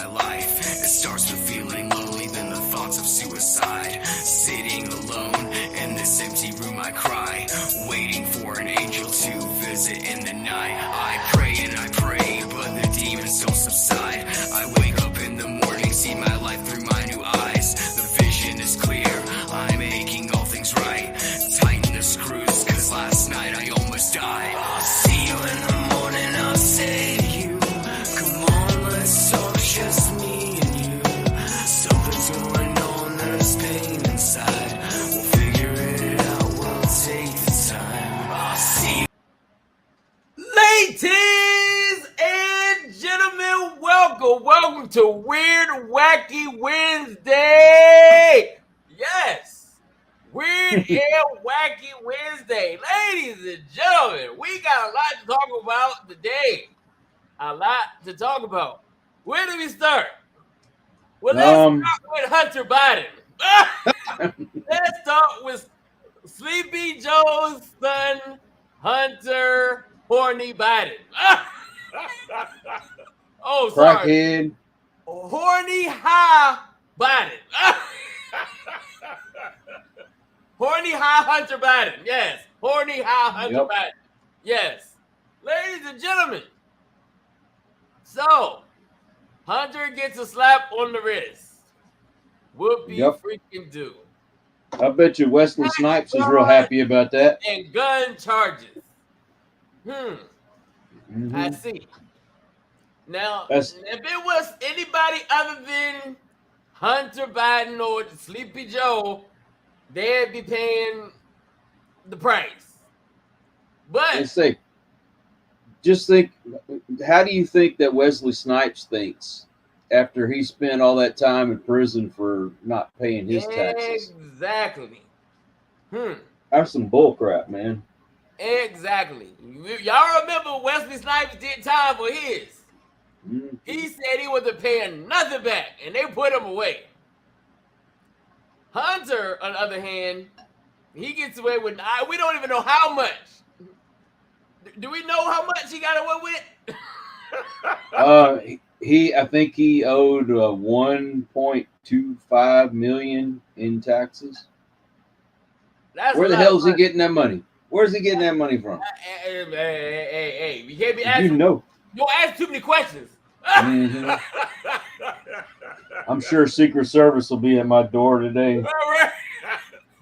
life. It starts with feeling lonely, then the thoughts of suicide. Sitting alone in this empty room, I cry, waiting for an angel to visit in the night. I pray and I pray, but the demons don't subside. I wake up in the morning, see my life through my new eyes. The vision is clear, I'm making all things right. Tighten the screws, cause last night I almost died. I'll see you in the morning, I'll say to you, come on, let's talk, just me and you. Something's going on, there's pain inside. We'll figure it out, we'll take the time. I'll see you. Ladies and gentlemen, welcome to Weird Wacky Wednesday. Yes, Weird and Wacky Wednesday. Ladies and gentlemen, we got a lot to talk about today. A lot to talk about. Where do we start? Well, let's start with Hunter Biden. Let's start with Sleepy Joe's son, Hunter Horny Biden. Oh, sorry. Crackhead. Horny High Biden. Horny High Hunter Biden. Yes. Horny High Hunter Biden. Yes. Ladies and gentlemen. So, Hunter gets a slap on the wrist. Whoopie freaking do. I bet you Wesley Snipes is real happy about that. And gun charges. I see. Now, if it was anybody other than Hunter Biden or Sleepy Joe, they'd be paying the price. But let's say, just think, how do you think that Wesley Snipes thinks after he spent all that time in prison for not paying his taxes? Exactly. That's some bull crap, man. Exactly. Y'all remember Wesley Snipes did time for his. He said he wasn't paying nothing back, and they put him away. Hunter, on the other hand, he gets away with, we don't even know how much. Do we know how much he got away with? I think he owed $1.25 million in taxes. Where the hell is he getting that money? Where's he getting that money from? Hey, you can't be asking. You know. You don't ask too many questions. I'm sure Secret Service will be at my door today.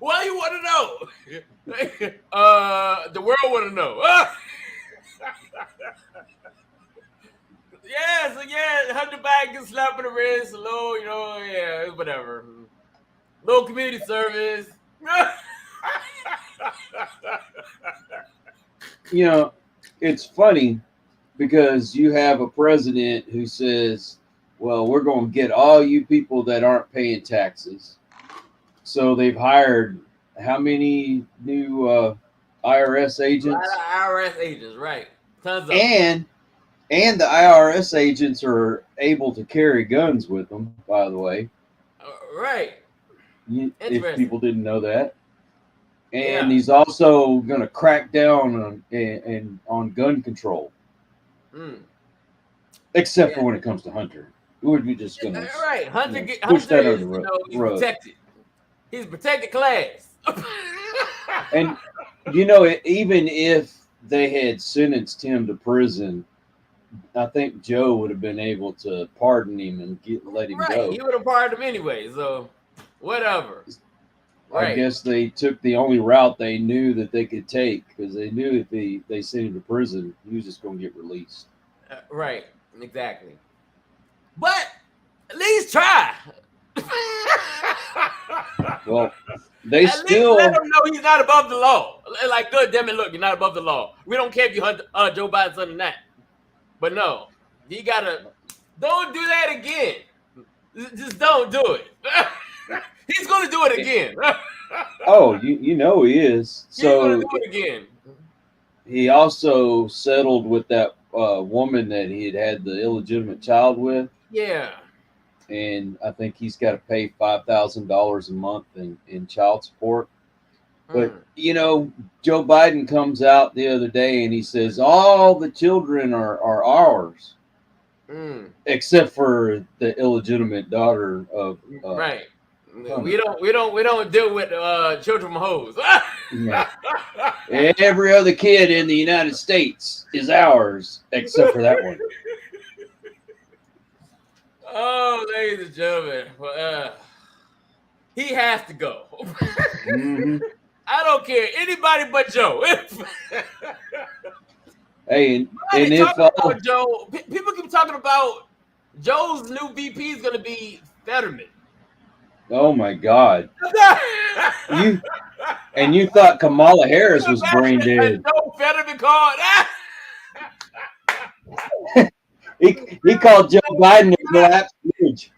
Well, you want to know. The world want to know. Hunter Biden gets slapped in the wrist, a little, whatever. Little community service. It's funny because you have a president who says, well, we're going to get all you people that aren't paying taxes. So they've hired how many new IRS agents? A lot of IRS agents, right. Tons of them. And the IRS agents are able to carry guns with them, by the way. Right. If people didn't know that. And he's also going to crack down on gun control. Except for when it comes to Hunter. We're just going to push that under the rug. He's protected. He's protected class. And, even if they had sentenced him to prison, I think Joe would have been able to pardon him and let him go. He would have pardoned him anyway, so whatever. I guess they took the only route they knew that they could take because they knew if they sent him to prison, he was just going to get released. Right, exactly. But at least try. Well, they at still least let him know he's not above the law. Like, good, damn it, look, you're not above the law. We don't care if you hunt Joe Biden's son or not. But no, you gotta don't do that again. Just don't do it. He's gonna do it again. Oh, you know he is. He's gonna do it again. He also settled with that woman that he had the illegitimate child with. Yeah. And I think he's got to pay $5,000 a month in child support. But, Joe Biden comes out the other day and he says, all the children are ours. except for the illegitimate daughter of Right. Hunter. We don't deal with children from hoes. Yeah. Every other kid in the United States is ours, except for that one. Oh, ladies and gentlemen, he has to go. Mm-hmm. I don't care anybody but Joe. Hey, and They if talking about Joe. People keep talking about Joe's new VP is going to be Fetterman. oh my God, you thought Kamala Harris was brain dead. Joe Fetterman called. He called Joe Biden a collapsed bridge.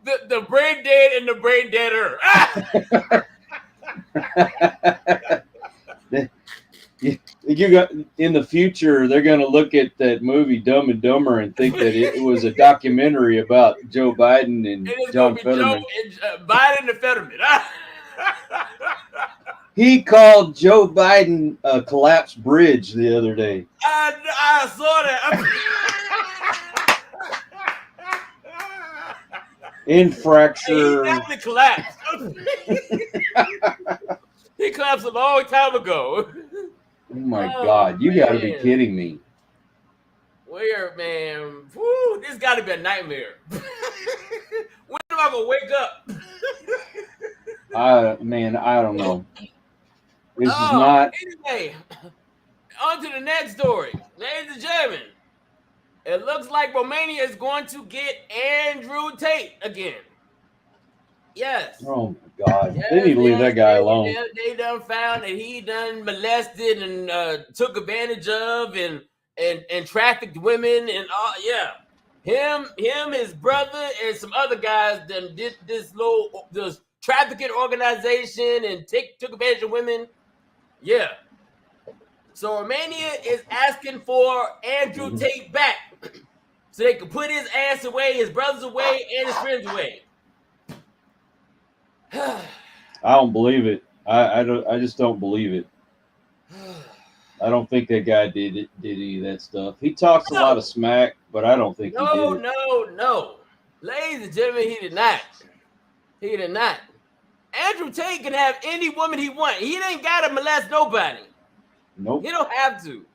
The brain dead and the brain deader. You got in the future, they're going to look at that movie Dumb and Dumber and think that it was a documentary about Joe Biden and John Fetterman. Joe and, Biden and Fetterman. He called Joe Biden a collapsed bridge the other day. I saw that. Infracture. He definitely collapsed. He collapsed a long time ago. Oh my God! You got to be kidding me. Weird, man. Woo, this got to be a nightmare. When am I gonna wake up? I don't know. This is not. Anyway, on to the next story, ladies and gentlemen. It looks like Romania is going to get Andrew Tate again. Yes. Oh my God! Yes, they need to leave that guy alone. They done found that he done molested and took advantage of and trafficked women and all. Yeah, him, his brother, and some other guys done did this trafficking organization and took advantage of women. Yeah. So Romania is asking for Andrew Tate back so they can put his ass away, his brothers away, and his friends away. I don't believe it. I just don't believe it. I don't think that guy did any of that stuff. He talks a lot of smack, but I don't think he did it. No. Ladies and gentlemen, he did not. He did not. Andrew Tate can have any woman he wants. He ain't got to molest nobody. Nope. He don't have to.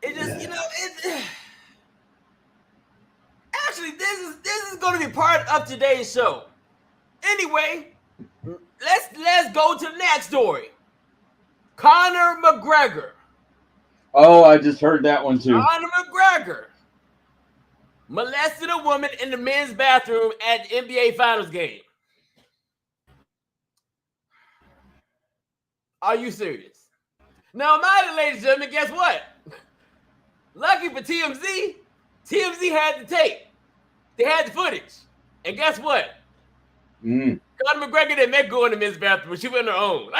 It just, actually, this is going to be part of today's show. Anyway, let's go to the next story. Conor McGregor. Oh, I just heard that one too. Conor McGregor molested a woman in the men's bathroom at the NBA Finals game. Are you serious? Now, ladies and gentlemen, guess what? Lucky for TMZ, TMZ had the tape. They had the footage. And guess what? Conor McGregor didn't make go in the men's bathroom. She went on her own.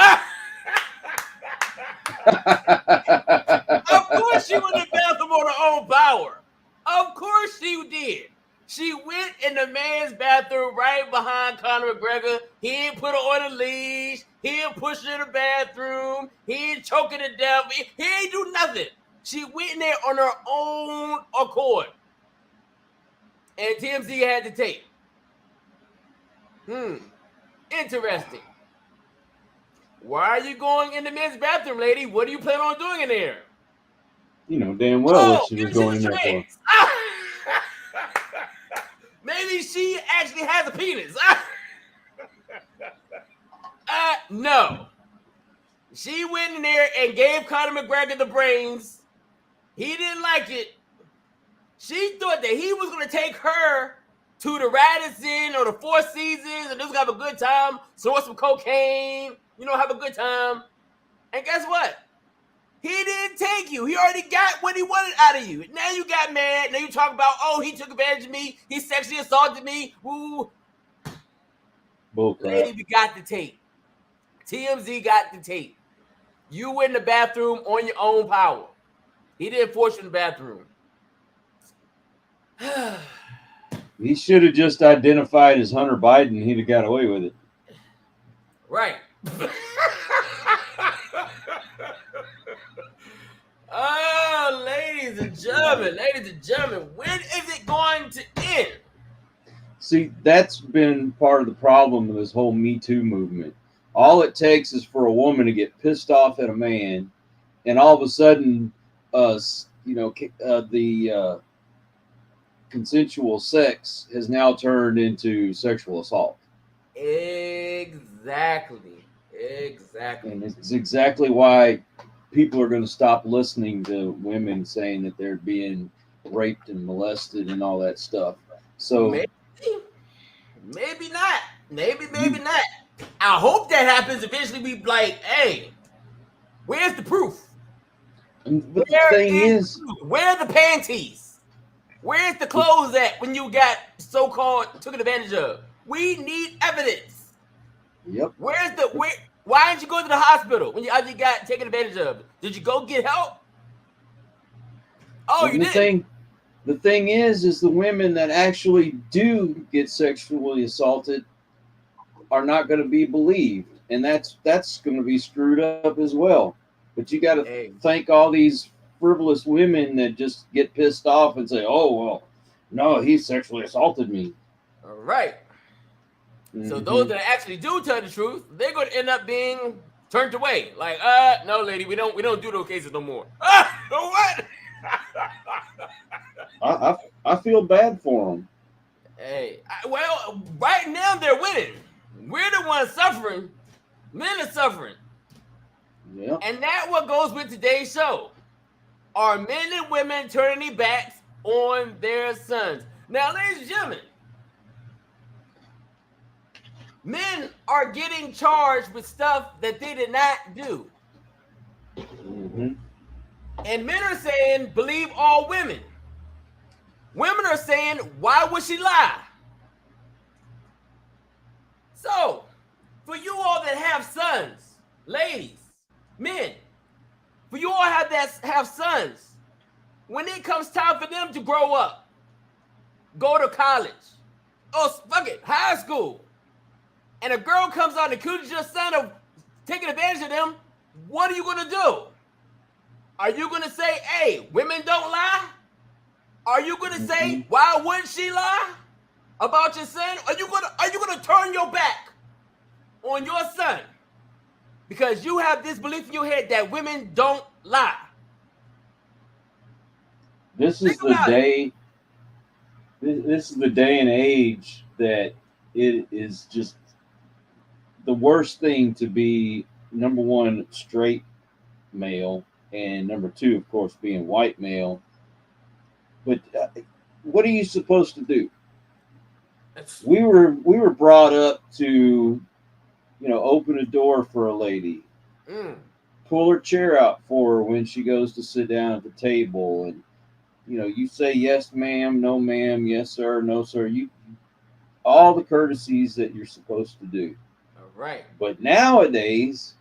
Of course she went in the bathroom on her own power. Of course she did. She went in the man's bathroom right behind Conor McGregor. He didn't put her on a leash. He didn't push her in the bathroom. He didn't choke her to death. He ain't do nothing. She went in there on her own accord. And TMZ had the tape. Interesting. Why are you going in the men's bathroom, lady? What do you plan on doing in there? You know damn well what she was going in there for. Maybe she actually has a penis. No. She went in there and gave Conor McGregor the brains. He didn't like it. She thought that he was going to take her to the Radisson or the Four Seasons and just have a good time, snort some cocaine, have a good time. And guess what? He didn't take you. He already got what he wanted out of you. Now you got mad. Now you talk about, he took advantage of me. He sexually assaulted me. Woo. Bullcrap. Lady, we got the tape. TMZ got the tape. You went in the bathroom on your own power. He didn't force you in the bathroom. He should have just identified as Hunter Biden. He'd have got away with it. Right. Oh, ladies ladies and gentlemen, when is it going to end? See, that's been part of the problem of this whole Me Too movement. All it takes is for a woman to get pissed off at a man, and all of a sudden, the consensual sex has now turned into sexual assault. Exactly. And it's exactly why people are going to stop listening to women saying that they're being raped and molested and all that stuff. So maybe not. Maybe not. I hope that happens eventually. We be like, hey, where's the proof? But the thing is, where are the panties? Where's the clothes at when you got so-called took advantage of? We need evidence. Yep. Why didn't you go to the hospital when you actually got taken advantage of? Did you go get help? Oh, you did. The thing is the women that actually do get sexually assaulted are not going to be believed, and that's going to be screwed up as well. But you got to thank all these frivolous women that just get pissed off and say, "Oh well, no, he sexually assaulted me." All right. Mm-hmm. So those that actually do tell the truth, they're going to end up being turned away. Like, no, lady, we don't do those cases no more. What? I feel bad for them. Hey, well, right now they're winning. We're the ones suffering. Men are suffering. Yeah. And that's what goes with today's show. Are men and women turning their backs on their sons? Now, ladies and gentlemen, men are getting charged with stuff that they did not do. Mm-hmm. And men are saying, believe all women. Women are saying, why would she lie? So, for you all that have sons, ladies, men, for you all have sons, when it comes time for them to grow up, go to college, high school, and a girl comes out and accuses your son of taking advantage of them, what are you going to do? Are you going to say, hey, women don't lie? Are you going to say, why wouldn't she lie about your son? Are you going to turn your back on your son because you have this belief in your head that women don't lie? This is the day and age that it is just the worst thing to be, number one, straight male, and number two, of course, being white male. But what are you supposed to do? We were brought up to, open a door for a lady, pull her chair out for her when she goes to sit down at the table, and you say yes, ma'am, no, ma'am, yes, sir, no, sir. All the courtesies that you're supposed to do. All right. But nowadays,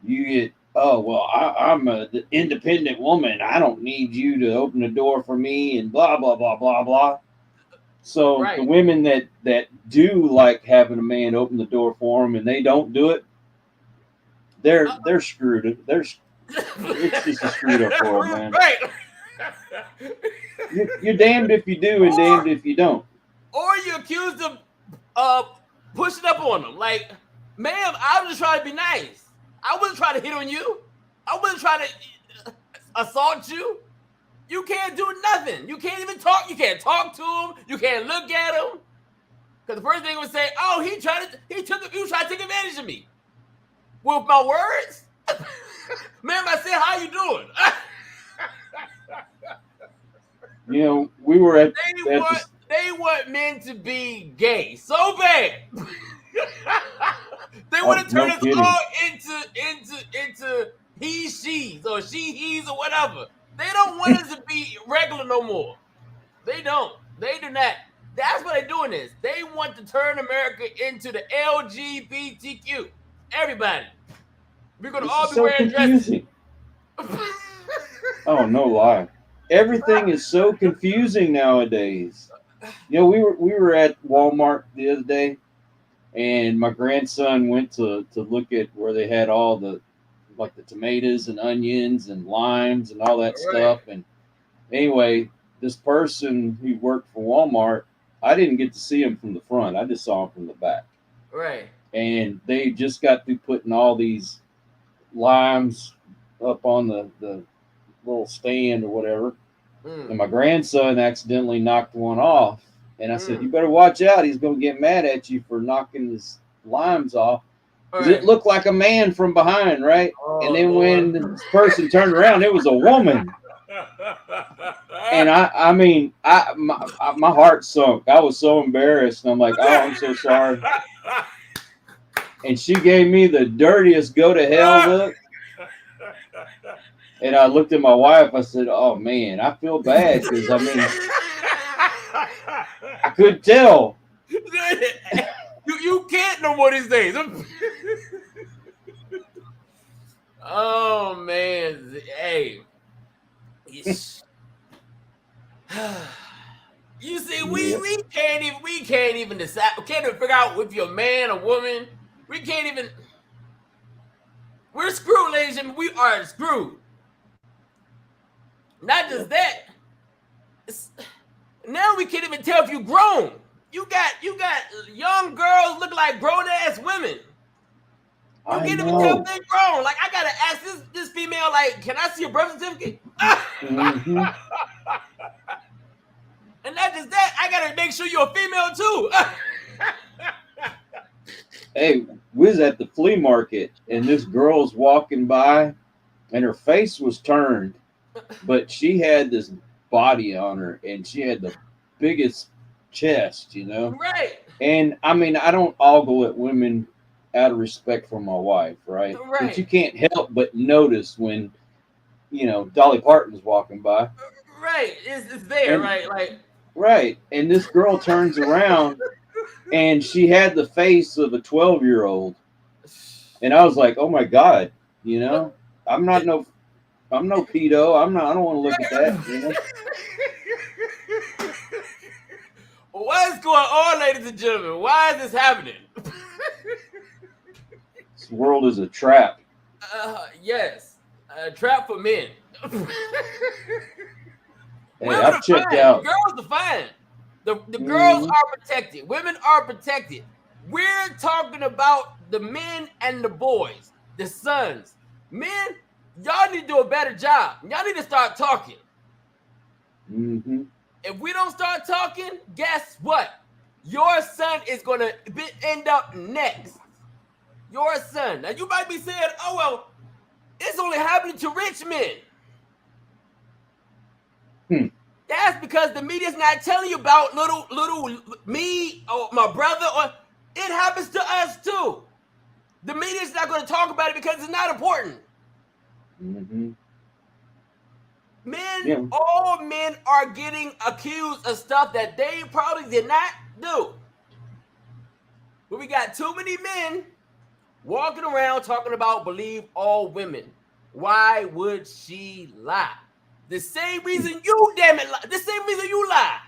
you get, oh, well, I'm an independent woman. I don't need you to open the door for me and blah, blah, blah, blah, blah. So the women that do like having a man open the door for them and they don't do it, they're screwed. It's just a screwed up world, man. Right. You're damned if you do and damned if you don't. Or you accused of pushing up on them. Like, ma'am, I was just trying to be nice. I wasn't trying to hit on you. I wasn't trying to assault you. You can't do nothing. You can't even talk. You can't talk to him. You can't look at him. Because the first thing would say, oh, he was trying to take advantage of me. With my words? Ma'am, I said, how you doing? We were at... They want men to be gay so bad. They want to turn us all into he, she's, or she, he's, or whatever. They don't want us to be regular no more. They don't. They do not. That's what they're doing is. They want to turn America into the LGBTQ. Everybody. We're going to all be wearing dresses. Oh, no lie. Everything is so confusing nowadays. We were at Walmart the other day, and my grandson went to look at where they had all the tomatoes and onions and limes and all that stuff, and Anyway, this person who worked for Walmart, I didn't get to see him from the front. I just saw him from the back. Right. And they just got through putting all these limes up on the little stand or whatever. And my grandson accidentally knocked one off. And I said, "You better watch out. He's going to get mad at you for knocking his limes off." Because it looked like a man from behind, right? Oh, and then Lord. when this person turned around, it was a woman. And I mean, my heart sunk. I was so embarrassed. And I'm like, "Oh, I'm so sorry." And she gave me the dirtiest go to hell look. And I looked at my wife. I said, "Oh man, I feel bad because I mean, I could tell." You can't no more these days. Oh man, hey. You see, we can't even decide. We can't even figure out if you're a man or woman. We can't even. We're screwed, ladies and gentlemen. We are screwed. Not just that. Now we can't even tell if you're grown. You got young girls look like grown ass women. You can't even tell if they're grown. Like I gotta ask this female, like, can I see your birth certificate? Mm-hmm. And not just that, I gotta make sure you're a female too. Hey, we was at the flea market and this girl's walking by and her face was turned, but she had this body on her and she had the biggest chest, you know? Right. And I mean, I don't ogle at women out of respect for my wife, right? But you can't help but notice when, you know, Dolly Parton's walking by. Right. It's there, and, right? Like right. And this girl turns around and she had the face of a 12-year-old. And I was like, "Oh my God, you know, I'm no pedo. I don't want to look at that, you know." What's going on, ladies and gentlemen? Why is this happening? This world is a trap. Yes, a trap for men. Hey, I've checked out. The girls are fine. The girls are protected. Women are protected. We're talking about the men and the boys, the sons. Men, y'all need to do a better job. Y'all need to start talking. Mm-hmm. If we don't start talking, guess what? Your son is going to end up next. Your son. Now, you might be saying, "Oh, well, it's only happening to rich men." That's because the media's not telling you about little me or my brother. Or it happens to us, too. The media's not going to talk about it because it's not important. Mm-hmm. All men are getting accused of stuff that they probably did not do. But we got too many men walking around talking about believe all women. Why would she lie? The same reason you, damn it, lie. The same reason you lie.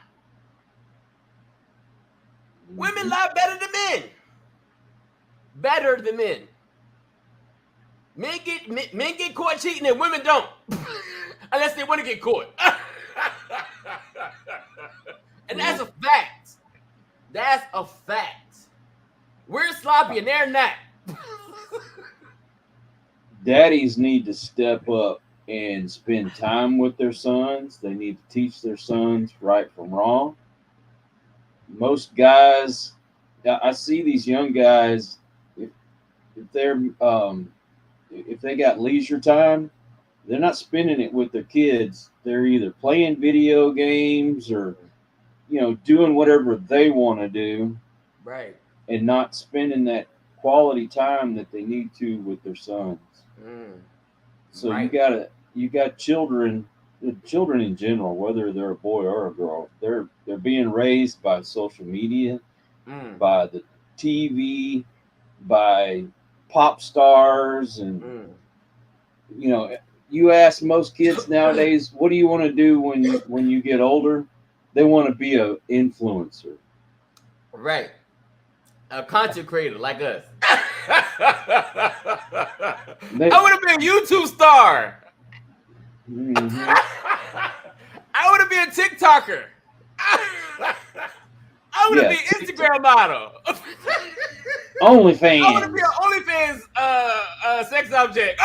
Women lie better than men. Better than men. Men get caught cheating and women don't. Unless they want to get caught. And that's a fact. That's a fact. We're sloppy and they're not. Daddies need to step up and spend time with their sons. They need to teach their sons right from wrong. Most guys, I see these young guys, if they got leisure time, they're not spending it with their kids. They're either playing video games or, you know, doing whatever they want to do, right? And not spending that quality time that they need to with their sons. So right. you got children in general, whether they're a boy or a girl, they're being raised by social media, by the TV, by pop stars, and you know, you ask most kids nowadays, what do you want to do when you get older? They want to be an influencer, right? A content creator like us. I want to be a YouTube star. I to be a TikToker. I want to be an Instagram model. I want to OnlyFans. be an OnlyFans sex object.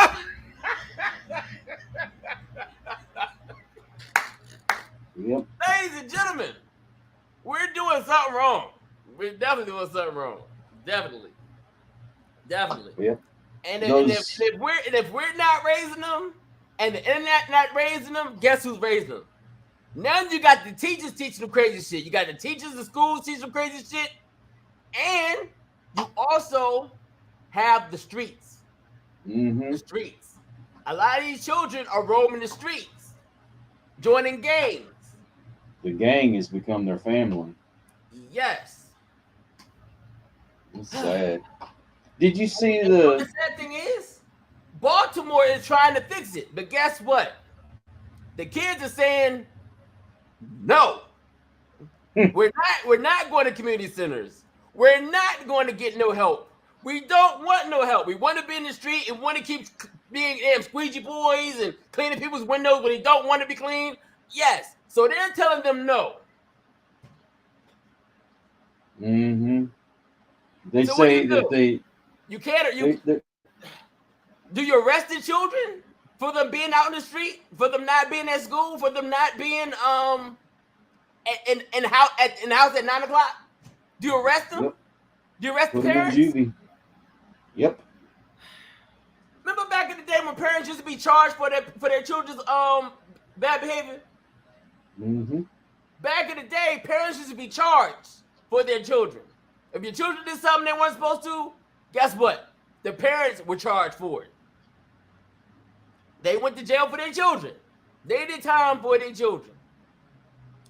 Yep. Ladies and gentlemen, we're doing something wrong. We're definitely doing something wrong. Definitely. Yep. And if we're not raising them, and the internet not raising them, guess who's raising them? Now you got the teachers teaching them crazy shit. You got the teachers in schools teaching them crazy shit, and you also have the streets. Mm-hmm. The streets. A lot of these children are roaming the streets, joining gangs. The gang has become their family. Yes. It's sad. Did you see And the sad thing is, Baltimore is trying to fix it, but guess what? The kids are saying, no. We're not going to community centers. We're not going to get no help. We don't want no help. We want to be in the street and want to keep being squeegee boys and cleaning people's windows when they don't want to be clean. Yes. So they're telling them no. Mm-hmm. They So say that they you can't do you arrest the children for them being out in the street, for them not being at school, for them not being in house at 9:00? Do you arrest them? Yep. Do you arrest the put them in parents? juvie. Yep. Remember back in the day when parents used to be charged for their children's bad behavior? Mm-hmm. Back in the day, parents used to be charged for their children. If your children did something they weren't supposed to, guess what? The parents were charged for it. They went to jail for their children. They did time for their children.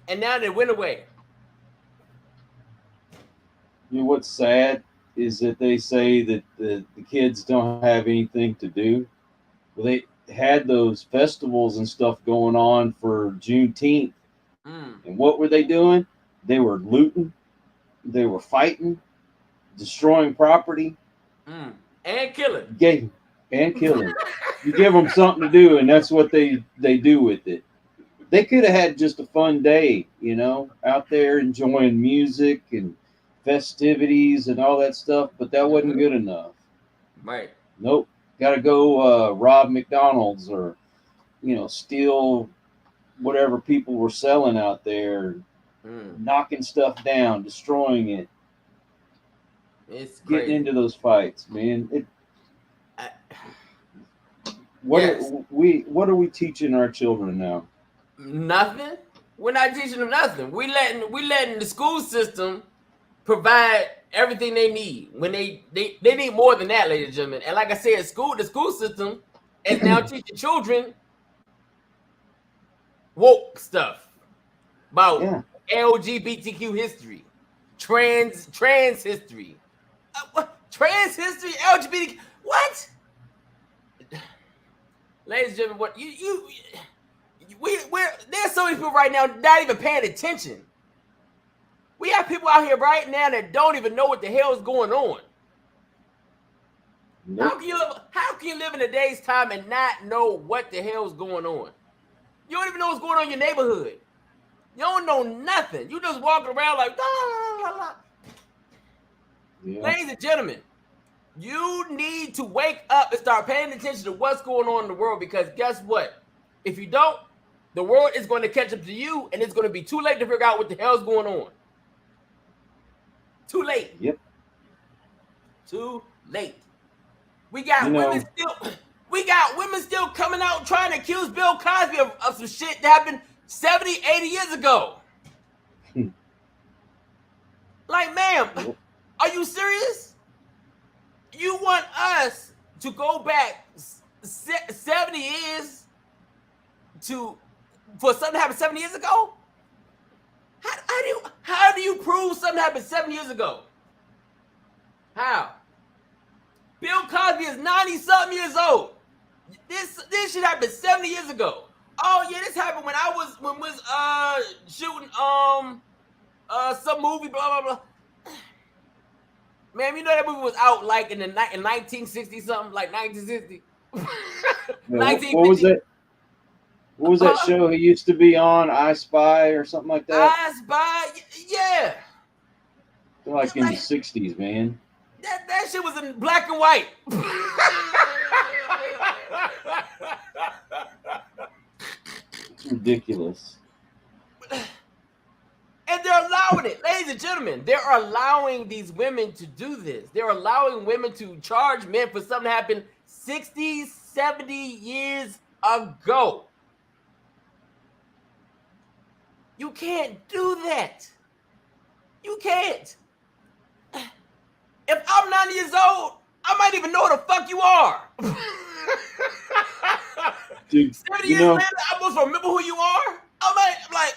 And now they went away. You know what's sad is that they say that the kids don't have anything to do. Well, they had those festivals and stuff going on for Juneteenth. And what were they doing? They were looting. They were fighting, destroying property. And killing. Killing. You give them something to do, and that's what they do with it. They could have had just a fun day, out there enjoying music and festivities and all that stuff, but that wasn't good enough. Right. Nope. Got to go rob McDonald's or, steal whatever people were selling out there, knocking stuff down, destroying it. It's crazy. Getting into those fights, man. What are we teaching our children now? Nothing. We're not teaching them nothing. We letting the school system provide everything they need. When they need more than that, ladies and gentlemen. And like I said, the school system is now teaching children woke stuff about LGBTQ history, trans history, trans history, LGBT. What? Ladies and gentlemen, what there's so many people right now not even paying attention. We have people out here right now that don't even know what the hell is going on. Nope. How can you live in a day's time and not know what the hell is going on? You don't even know what's going on in your neighborhood. You don't know nothing. You just walking around like, la, la, la. Yeah. Ladies and gentlemen, you need to wake up and start paying attention to what's going on in the world, because guess what? If you don't, the world is going to catch up to you, and it's going to be too late to figure out what the hell is going on. Too late. Yep. Too late. We got women still coming out trying to accuse Bill Cosby of some shit that happened 70, 80 years ago. Like, ma'am, are you serious? You want us to go back 70 years for something that happened 70 years ago? How do you prove something happened 7 years ago? How? Bill Cosby is 90-something years old. This shit happened 70 years ago. Oh yeah, this happened when I was shooting some movie, blah blah blah. Man, you know that movie was out like in 1960 something, like 1960. What was that? What was that show he used to be on? I Spy or something like that? I Spy, yeah. They're like in the Like, '60s, man. that shit was in black and white. It's ridiculous. And they're allowing it, ladies and gentlemen. They're allowing these women to do this. They're allowing women to charge men for something that happened 60, 70 years ago. You can't do that. You can't. If I'm 90 years old, I might even know who the fuck you are. Dude, 70 you years know, later, I must remember who you are. I'm like,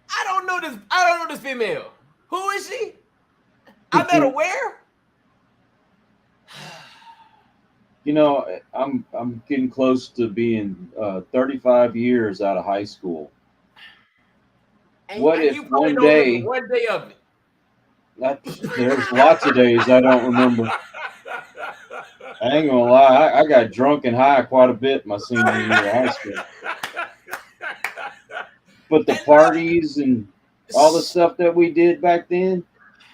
I don't know this female. Who is she? I met her where? you know, I'm getting close to being 35 years out of high school. And What if you probably one don't remember day, one day of it. there's lots of days I don't remember. I ain't gonna lie, I got drunk and high quite a bit my senior year of high school. But the parties and all the stuff that we did back then,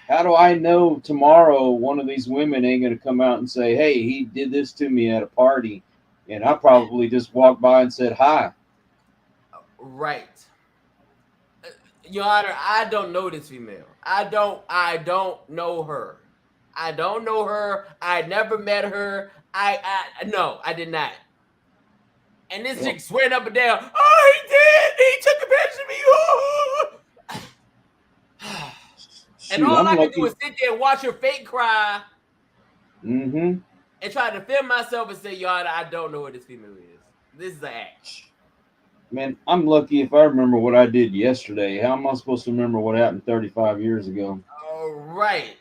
how do I know tomorrow one of these women ain't gonna come out and say, "Hey, he did this to me at a party," and I probably just walked by and said hi. Right. Your Honor, I don't know this female. I don't know her. I don't know her. I never met her. No, I did not. And this chick swearing up and down, oh, he did. He took a picture of me. Shoot, And all I'm I can do lucky. is sit there and watch her fake cry Mm-hmm. and try to defend myself and say, Your Honor, I don't know who this female is. This is an act. Man, I'm lucky if I remember what I did yesterday. How am I supposed to remember what happened 35 years ago? All right.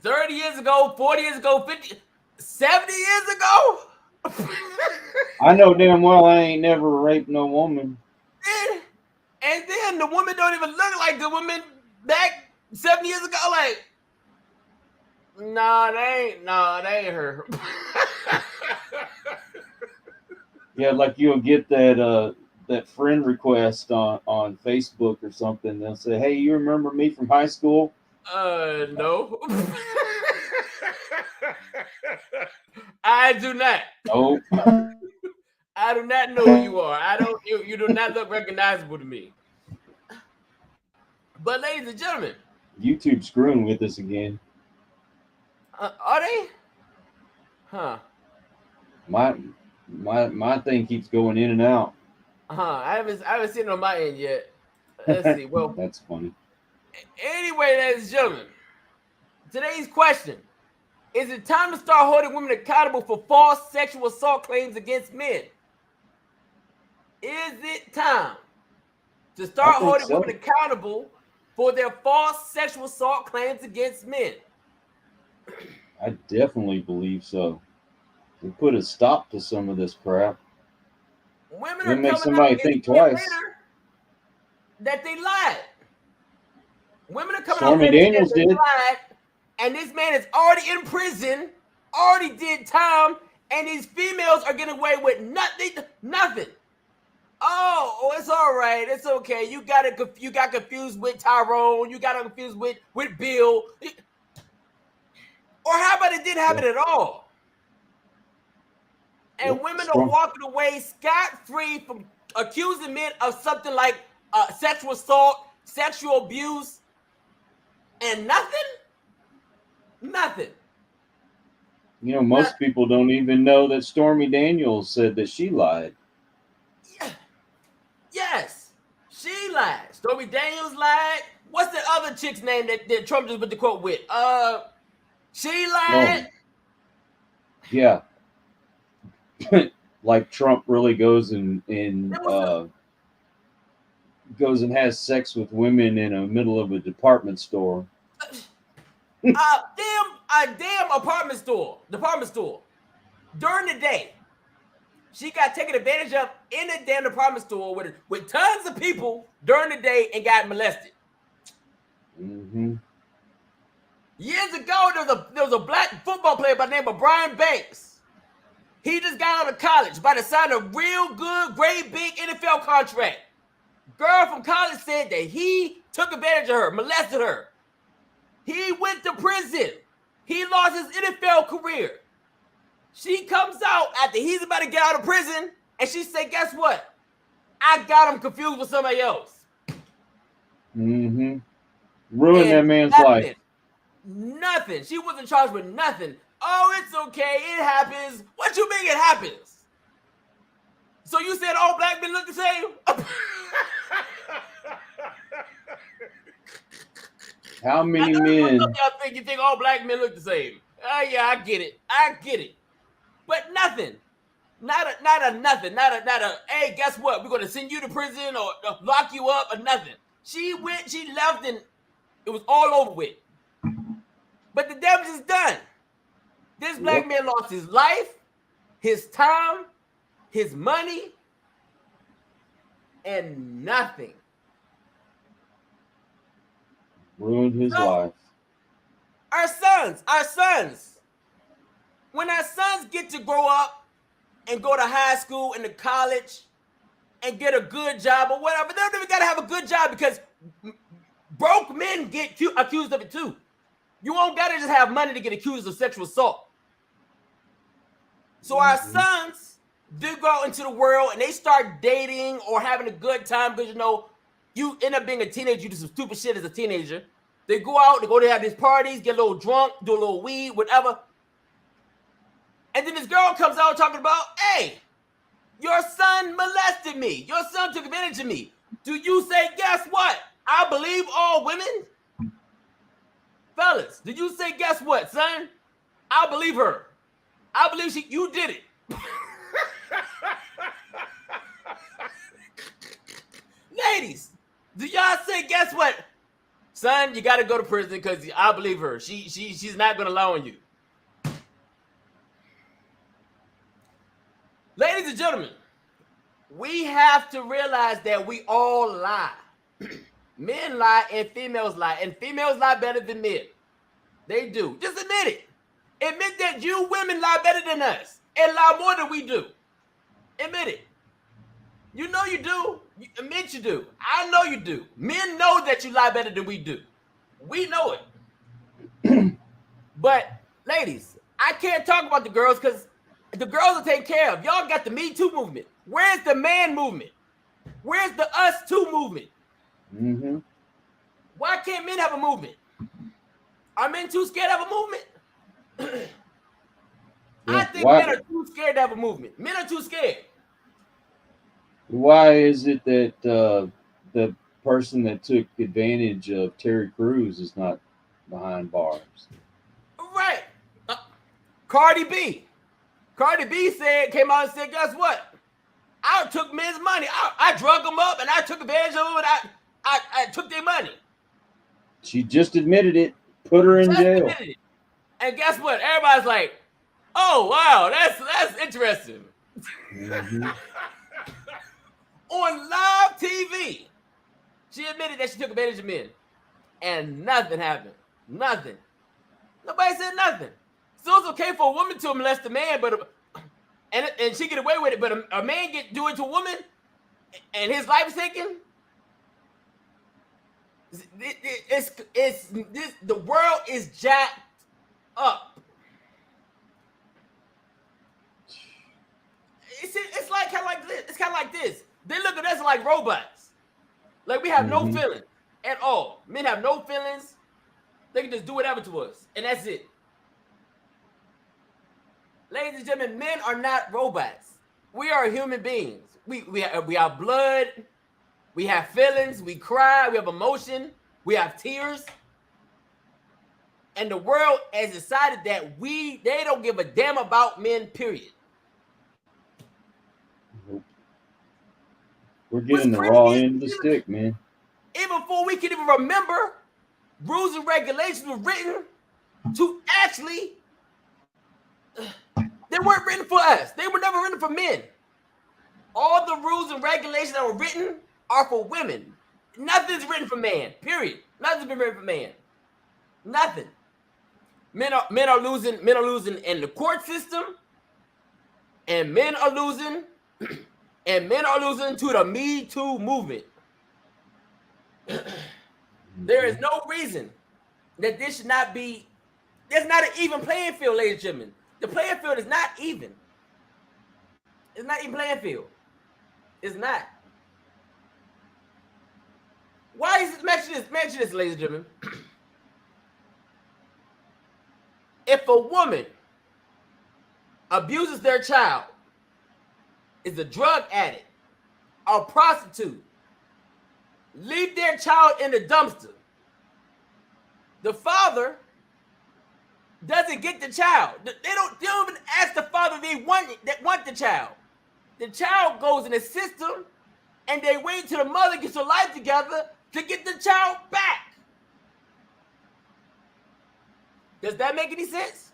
30 years ago, 40 years ago, 50, 70 years ago? I know damn well I ain't never raped no woman. And then the woman don't even look like the woman back 70 years ago. Like, they ain't her. Yeah, like you'll get that friend request on Facebook or something. They'll say, "Hey, you remember me from high school?" No. I do not. Oh, I do not know who you are. You do not look recognizable to me. But ladies and gentlemen, YouTube screwing with us again. are they? Huh. My thing keeps going in and out. I haven't seen it on my end yet. Let's see. Well, That's funny. anyway, ladies and gentlemen, today's question: is it time to start holding women accountable for false sexual assault claims against men? Is it time to start holding women accountable for their false sexual assault claims against men? I definitely believe so. We put a stop to some of this crap. Women We are make coming somebody out think later twice. that they lied. Women are coming Stormy out later Daniels that they did. lied, and this man is already in prison, already did time, and these females are getting away with nothing. Oh, it's all right. It's okay. You got confused with Tyrone. You got confused with Bill. Or how about it didn't happen at all? And women are walking away scot-free from accusing men of something like sexual assault, sexual abuse, and nothing. You know, most people don't even know that Stormy Daniels said that she lied. Yeah. Yes, she lied. Stormy Daniels lied. What's the other chick's name that Trump just put the quote with? She lied. Oh, yeah. Like Trump really goes and goes and has sex with women in the middle of a department store. Damn department store during the day. She got taken advantage of in a damn department store with tons of people during the day and got molested. Mm-hmm. Years ago, there was a black football player by the name of Brian Banks. He just got out of college, about to sign a real good, great big NFL contract. Girl from college said that he took advantage of her, molested her. He went to prison. He lost his NFL career. She comes out after he's about to get out of prison, and she said, guess what? I got him confused with somebody else. Mm-hmm. Ruined that man's life. Nothing. She wasn't charged with nothing. Oh, it's okay. It happens. What you mean it happens? So you said all black men look the same? How many men? Y'all think you think all black men look the same? Oh yeah, I get it. I get it. But nothing. Not a nothing. Not a. Hey, guess what? We're gonna send you to prison or lock you up or nothing. She went. She left, and it was all over with. But the damage is done. This black man lost his life, his time, his money, and nothing. Ruined his life. Our sons, when our sons get to grow up and go to high school and to college and get a good job or whatever, they don't even got to have a good job because broke men get accused of it too. You won't got to just have money to get accused of sexual assault. So our sons, they go out into the world and they start dating or having a good time because, you know, you end up being a teenager, you do some stupid shit as a teenager. They go out, they go to have these parties, get a little drunk, do a little weed, whatever. And then this girl comes out talking about, hey, your son molested me. Your son took advantage of me. Do you say, guess what? I believe all women? Fellas, did you say, guess what, son? I believe her. I believe you did it. Ladies, do y'all say, guess what? Son, you got to go to prison because I believe her. She's not going to lie on you. Ladies and gentlemen, we have to realize that we all lie. Men lie and females lie. And females lie better than men. They do. Just admit it. Admit that you women lie better than us and lie more than we do. Admit it. You know you do. Admit you do. I know you do. Men know that you lie better than we do. We know it. But, ladies, I can't talk about the girls because the girls are taken care of. Y'all got the Me Too movement. Where's the man movement? Where's the Us Too movement? Mm-hmm. Why can't men have a movement? Are men too scared to have a movement? I think men are too scared to have a movement. Men are too scared. Why is it that the person that took advantage of Terry Crews is not behind bars? Right. Cardi B came out and said, guess what? I took men's money. I drug them up and I took advantage of them and I took their money. She just admitted it. Put her in jail. And guess what? Everybody's like, oh, wow, that's interesting. Mm-hmm. On live TV, she admitted that she took advantage of men. And nothing happened. Nothing. Nobody said nothing. So it's okay for a woman to molest a man, but and she get away with it, but a man do it to a woman and his life is taken. The world is jacked up. It's like kind of like this. It's kind of like this. They look at us like robots. Like we have no feelings at all. Men have no feelings. They can just do whatever to us, and that's it. Ladies and gentlemen, men are not robots. We are human beings. We have blood. We have feelings. We cry. We have emotion. We have tears. And the world has decided that they don't give a damn about men, period. We're getting the raw end of the stick, man. Even before we can even remember, rules and regulations were written to actually, they weren't written for us. They were never written for men. All the rules and regulations that were written are for women. Nothing's written for man, period. Nothing's been written for man. Nothing. Men are losing in the court system. and men are losing, and men are losing to the Me Too movement. There is no reason that this should not be. There's not an even playing field, ladies and gentlemen. The playing field is not even. It's not even playing field. It's not. Why is it mention this, ladies and gentlemen? If a woman abuses their child, is a drug addict, or prostitute, leave their child in the dumpster, the father doesn't get the child. They don't even ask the father if they want the child. The child goes in the system, and they wait till the mother gets her life together to get the child back. Does that make any sense?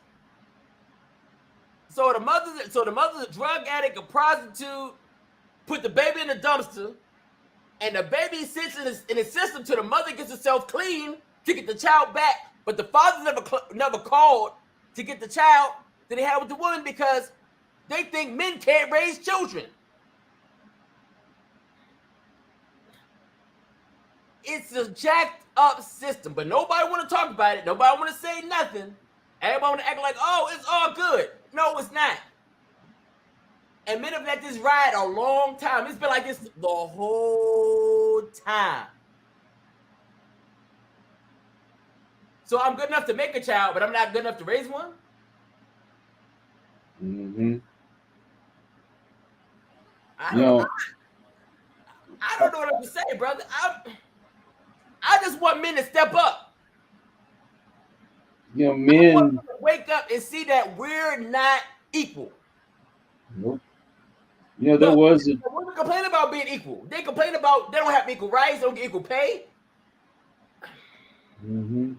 So the mother's a drug addict, a prostitute, put the baby in the dumpster, and the baby sits in the system till the mother gets herself clean to get the child back. But the father never called to get the child that they had with the woman because they think men can't raise children. It's a jacked up system, but nobody want to talk about it. Nobody want to say nothing. Everybody want to act like, oh, it's all good. No, it's not. And men have let this ride a long time. It's been like this the whole time. So I'm good enough to make a child, but I'm not good enough to raise one? Mm-hmm. I don't know what to say, brother. I just want men to step up. Men wake up and see that we're not equal. Nope. There was women complain about being equal. They complain about they don't have equal rights, they don't get equal pay. Mm-hmm.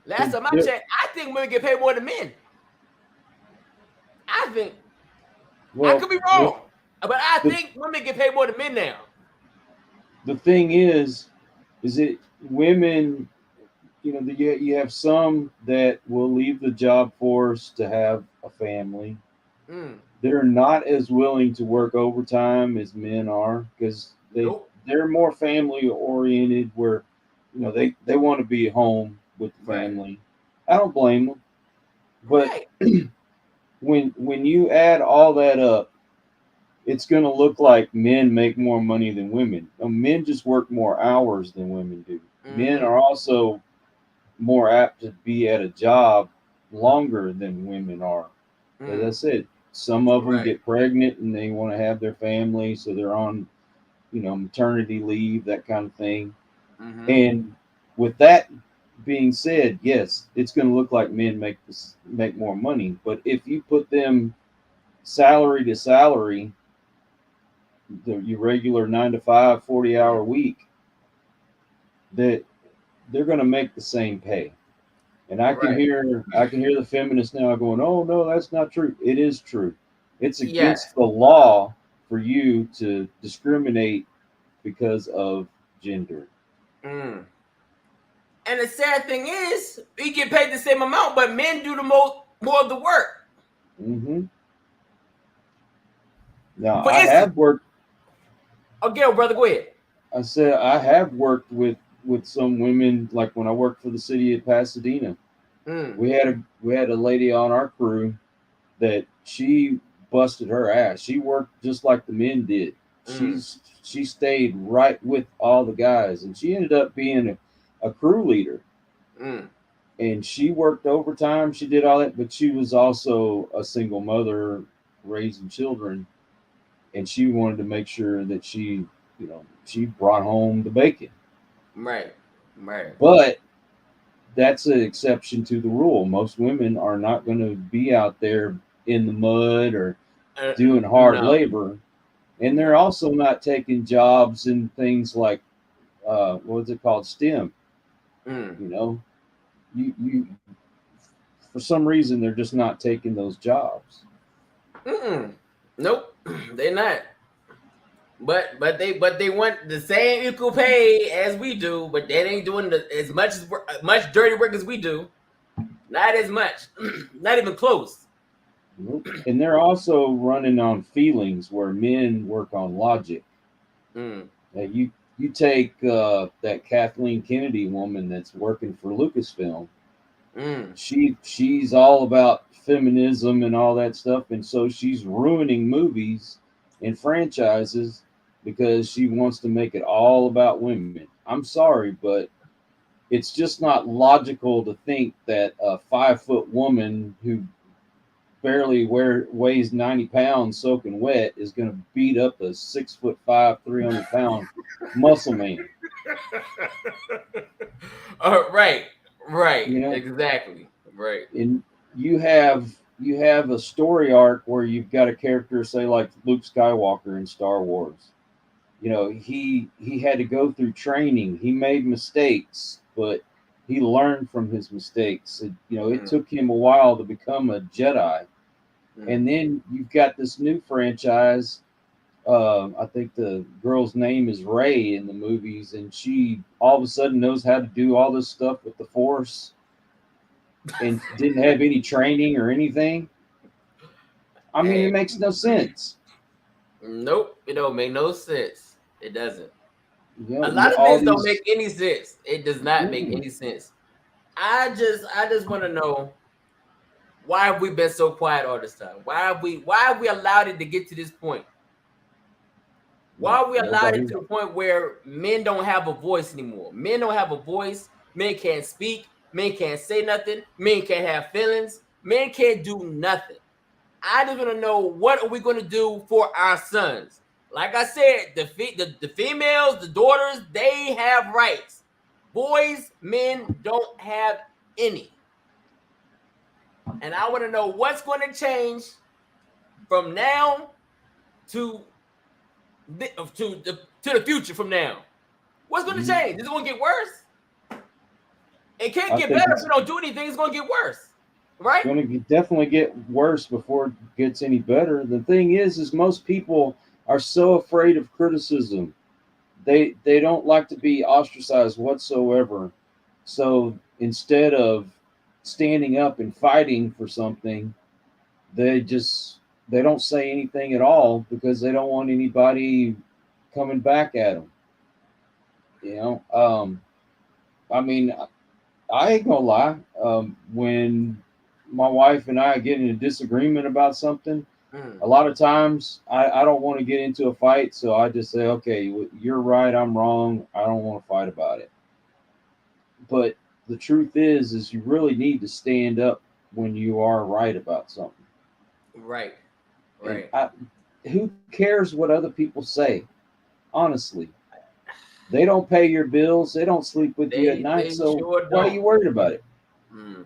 Last time I checked, I think women get paid more than men. I think. I could be wrong, but I think women get paid more than men now. The thing is it women? You have some that will leave the job force to have a family. They're not as willing to work overtime as men are because they're more family oriented where they want to be home with the family. Right. I don't blame them. But when you add all that up, it's going to look like men make more money than women. Men just work more hours than women do. Men are also more apt to be at a job longer than women are. As I said, some of them get pregnant and they want to have their family, so they're on, maternity leave, that kind of thing. And with that being said, yes, it's going to look like men make more money. But if you put them salary to salary, your regular 9 to 5, 40-hour week, that they're going to make the same pay. And I can hear the feminists now going, "Oh no, that's not true." It is true. It's against the law for you to discriminate because of gender. And the sad thing is, we get paid the same amount, but men do the more of the work. Mm-hmm. Now I have worked. Okay, brother, go ahead. I said I have worked with some women, like when I worked for the city of Pasadena. We had a lady on our crew that she busted her ass. She worked just like the men did. She stayed right with all the guys, and she ended up being a crew leader. And she worked overtime. She did all that, but she was also a single mother raising children, and she wanted to make sure that she brought home the bacon. Right. But that's an exception to the rule. Most women are not going to be out there in the mud or doing hard labor. And they're also not taking jobs in things like, what's it called? STEM. You for some reason, they're just not taking those jobs. Nope, they're not. But they want the same equal pay as we do, but they ain't doing as much dirty work as we do. Not as much, not even close. Nope. And they're also running on feelings where men work on logic. Mm, You take that Kathleen Kennedy woman that's working for Lucasfilm. mm, She's all about feminism and all that stuff, and so she's ruining movies and franchises because she wants to make it all about women. I'm sorry, but it's just not logical to think that a 5 foot woman who barely weighs 90 pounds soaking wet is going to beat up a 6'5", 300 pound muscle man. right, right, You know, exactly, right. and you have a story arc where you've got a character, say like Luke Skywalker in Star Wars. He had to go through training. He made mistakes, but he learned from his mistakes. It Mm, took him a while to become a Jedi. mm. And then you've got this new franchise. I think the girl's name is Ray in the movies, and she all of a sudden knows how to do all this stuff with the Force and didn't have any training or anything. I mean, it Hey, makes no sense. nope, it don't make no sense. It doesn't. A You lot of all things don't make these. any sense. It does not make Mm, any sense. I just want to know, why have we been so quiet all this time? Why have we allowed it to get to this point? Why no, have we allowed it nobody. to the point where men don't have a voice anymore? Men don't have a voice. Men can't speak. Men can't say nothing. Men can't have feelings. Men can't do nothing. I just want to know, what are we going to do for our sons? Like I said, the females, the daughters, they have rights. Boys, men don't have any. And I want to know what's going to change from now to the future from now. What's going to Mhm. change? Is it going to get worse? It can't I get think better if it's we don't do anything. It's going to get worse, right? going to definitely get worse before it gets any better. The thing is most people are so afraid of criticism. They don't like to be ostracized whatsoever. So instead of standing up and fighting for something, they just they don't say anything at all because they don't want anybody coming back at them. You know, I mean, I ain't gonna lie. When my wife and I get in a disagreement about something, Mm, a lot of times I don't want to get into a fight, so I just say, okay, you're right, I'm wrong. I don't want to fight about it. But the truth is you really need to stand up when you are right about something. right, And right. who cares what other people say? Honestly, they don't pay your bills. They don't sleep with you at night. They So sure why are don't. you worried about it? Mm,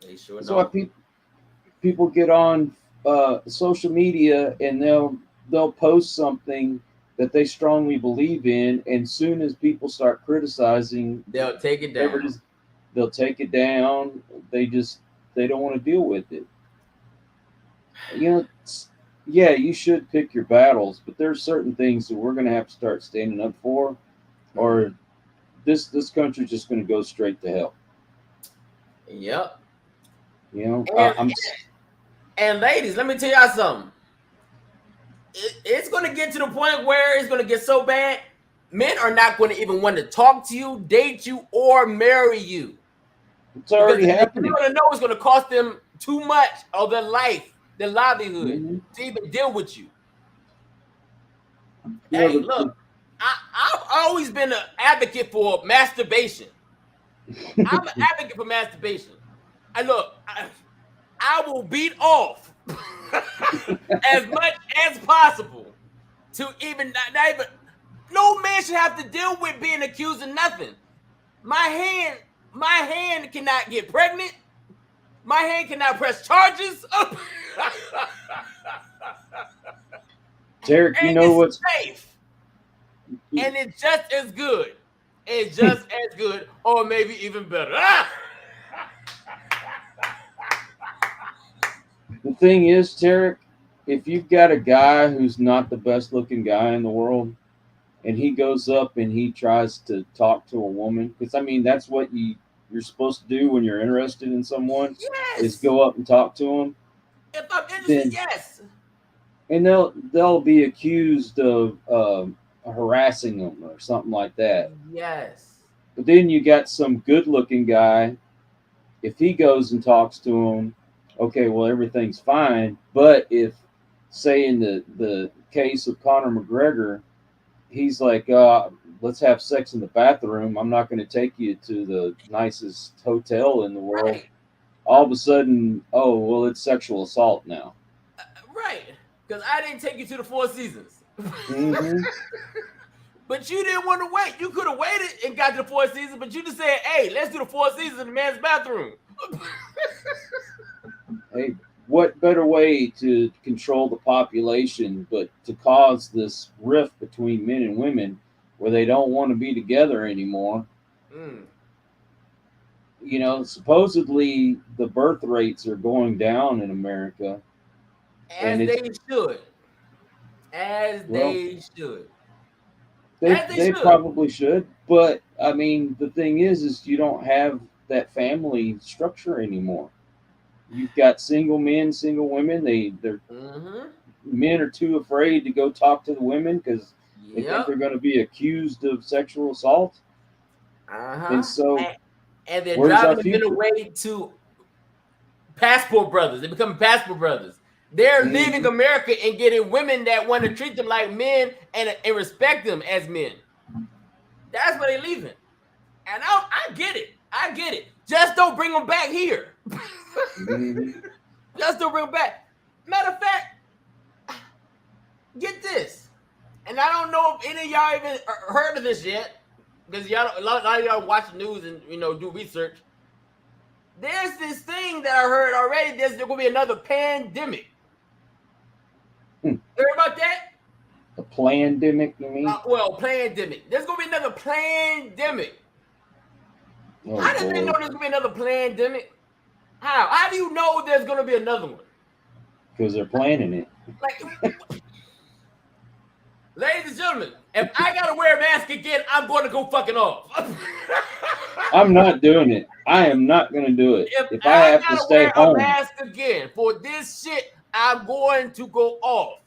they sure That's why don't. people get on social media and they'll post something that they strongly believe in, and soon as people start criticizing They'll take it whatever it down. is, they'll take it down. They don't want to deal with it. Yeah, you should pick your battles, but there's certain things that we're going to have to start standing up for, Mm, or this country's just going to go straight to hell. yep. You know, And I'm. and ladies, let me tell y'all something. It's going to get to the point where it's going to get so bad, men are not going to even want to talk to you, date you, or marry you, It's because already they're happening. going to know it's going to cost them too much of their life, their livelihood, Hmm. to even deal with you. You know Hey, look, I've always been an advocate for masturbation. I'm an advocate for masturbation. I look, I will beat off as much as possible to even not even. No man should have to deal with being accused of nothing. My hand, my hand cannot get pregnant. My hand cannot press charges. And Derek, you know it's what's safe. And it's just as good. It's just as good, or maybe even better. the thing is, Derek? If you've got a guy who's not the best looking guy in the world, and he goes up and he tries to talk to a woman, because I mean that's what you're supposed to do when you're interested in someone, is Yes. go up and talk to them. If I'm interested, then yes. and they'll be accused of harassing them or something like that. Yes. But then you got some good-looking guy. If he goes and talks to him, okay, well everything's fine. But if, say, in the case of Conor McGregor, he's like, let's have sex in the bathroom. I'm not going to take you to the nicest hotel in the world. Right. All of a sudden, oh, well, it's sexual assault now. Right. Because I didn't take you to the Four Seasons. Hmm. But you didn't want to wait. You could have waited and got to the Four Seasons, but you just said, hey, let's do the Four Seasons in the man's bathroom. Hey, what better way to control the population but to cause this rift between men and women where they don't want to be together anymore? Mm. Supposedly the birth rates are going down in America, and As it's, they should. As well, they should. they As they they should. probably should, but I mean the thing is you don't have that family structure anymore. You've got single men, single women. They're Mm-hmm. men are too afraid to go talk to the women because they think Yep. they're going to be accused of sexual assault. And Uh-huh. so, And they're where's our driving the men future? away to passport brothers. They become passport brothers. They're leaving Hmm. America and getting women that want to treat them like men and respect them as men. That's where they're leaving. And I get it. I get it. Just don't bring them back here. Hmm. Just don't bring them back. Matter of fact, get this. And I don't know if any of y'all even heard of this yet, because y'all a lot of y'all watch the news and do research. There's this thing that I heard already. There's going to be another pandemic. Heard about that? A pandemic, you mean? Well, pandemic. There's going to be another pandemic. Oh How did they know boy, there's going to be another pandemic? How? How do you know there's going to be another one? because they're planning it. Like, ladies and gentlemen, if I got to wear a mask again, I'm going to go fucking off. I'm not doing it. I am not going to do it. If If I I have to gotta stay wear a home, mask again for this shit, I'm going to go off.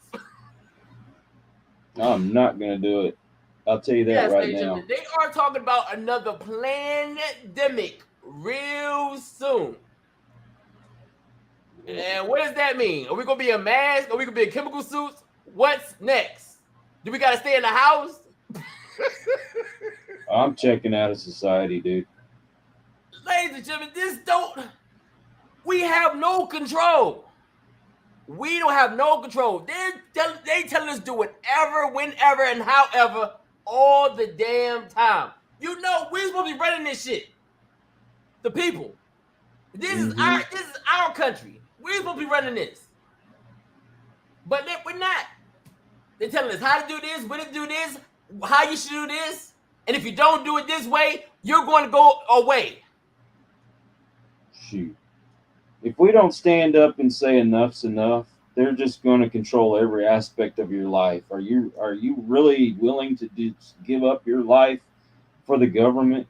I'm not going to do it. I'll tell you that Yes, right ladies and now. gentlemen, they are talking about another pandemic real soon. And what does that mean? Are we gonna be a mask? Are we gonna be in chemical suits? What's next? Do we gotta stay in the house? I'm checking out of society, dude. Ladies and gentlemen, we have no control. We don't have no control. They telling us do whatever, whenever, and however all the damn time. We're supposed to be running this shit. The people. This is Hmm. our country. We're supposed to be running this. But we're not. They're telling us how to do this, when to do this, how you should do this. And if you don't do it this way, you're going to go away. Shoot. If we don't stand up and say enough's enough, they're just going to control every aspect of your life. Are you really willing to give up your life for the government?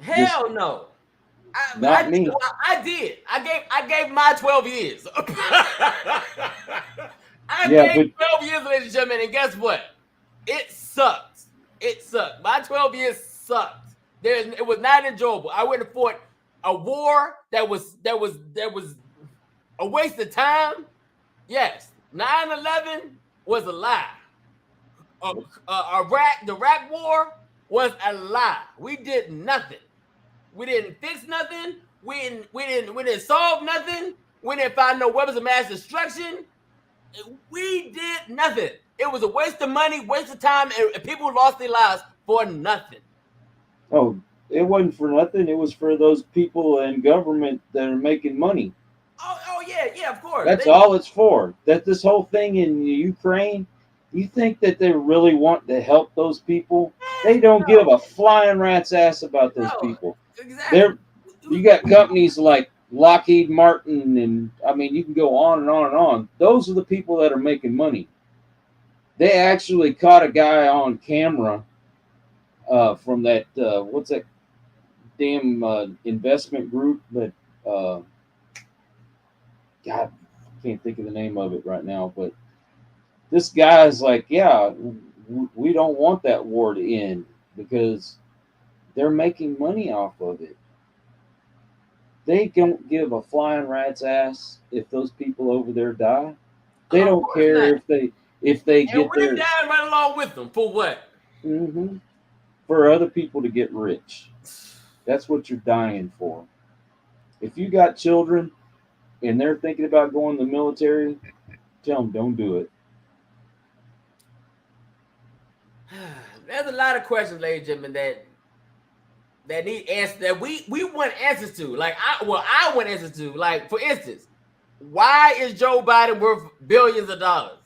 Just Hell no. not me. I did. I gave my 12 years. I Yeah, gave but 12 years, ladies and gentlemen, and guess what? It sucked. It sucked. My 12 years sucked. It was not enjoyable. I went and fought a war that was a waste of time. Yes, 9/11 was a lie. The Iraq War was a lie. We did nothing. We didn't fix nothing. We didn't solve nothing. We didn't find no weapons of mass destruction. We did nothing. It was a waste of money, waste of time, and people lost their lives for nothing. oh, it wasn't for nothing. It was for those people in government that are making money. Oh yeah, yeah, of course. That's all it's for. That this whole thing in Ukraine, you think that they really want to help those people? They don't give No, a flying rat's ass about those no, people. exactly. They're You got companies like Lockheed Martin, and I mean you can go on and on and on. Those are the people that are making money. They actually caught a guy on camera from that what's that damn investment group that God can't think of the name of it right now, but this guy's like, yeah, we don't want that war to end because they're making money off of it. They don't give a flying rat's ass if those people over there die. They Of don't course care not. if they And get we're their dying right along with them for what? for other people to get rich. That's what you're dying for. If you got children and they're thinking about going to the military, tell them don't do it. There's a lot of questions, ladies and gentlemen, that need answers that we want answers to. Like I want answers to. Like, for instance, why is Joe Biden worth billions of dollars?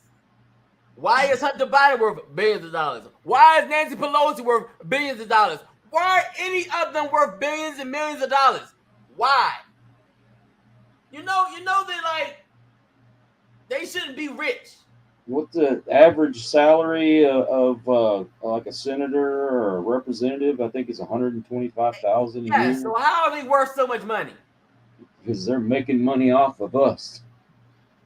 Why is Hunter Biden worth billions of dollars? Why is Nancy Pelosi worth billions of dollars? Why are any of them worth billions and millions of dollars? Why? You know they shouldn't be rich. What's the average salary of like a senator or a representative? I think it's 125,000 a Yeah, year so how are they worth so much money? because they're making money off of us.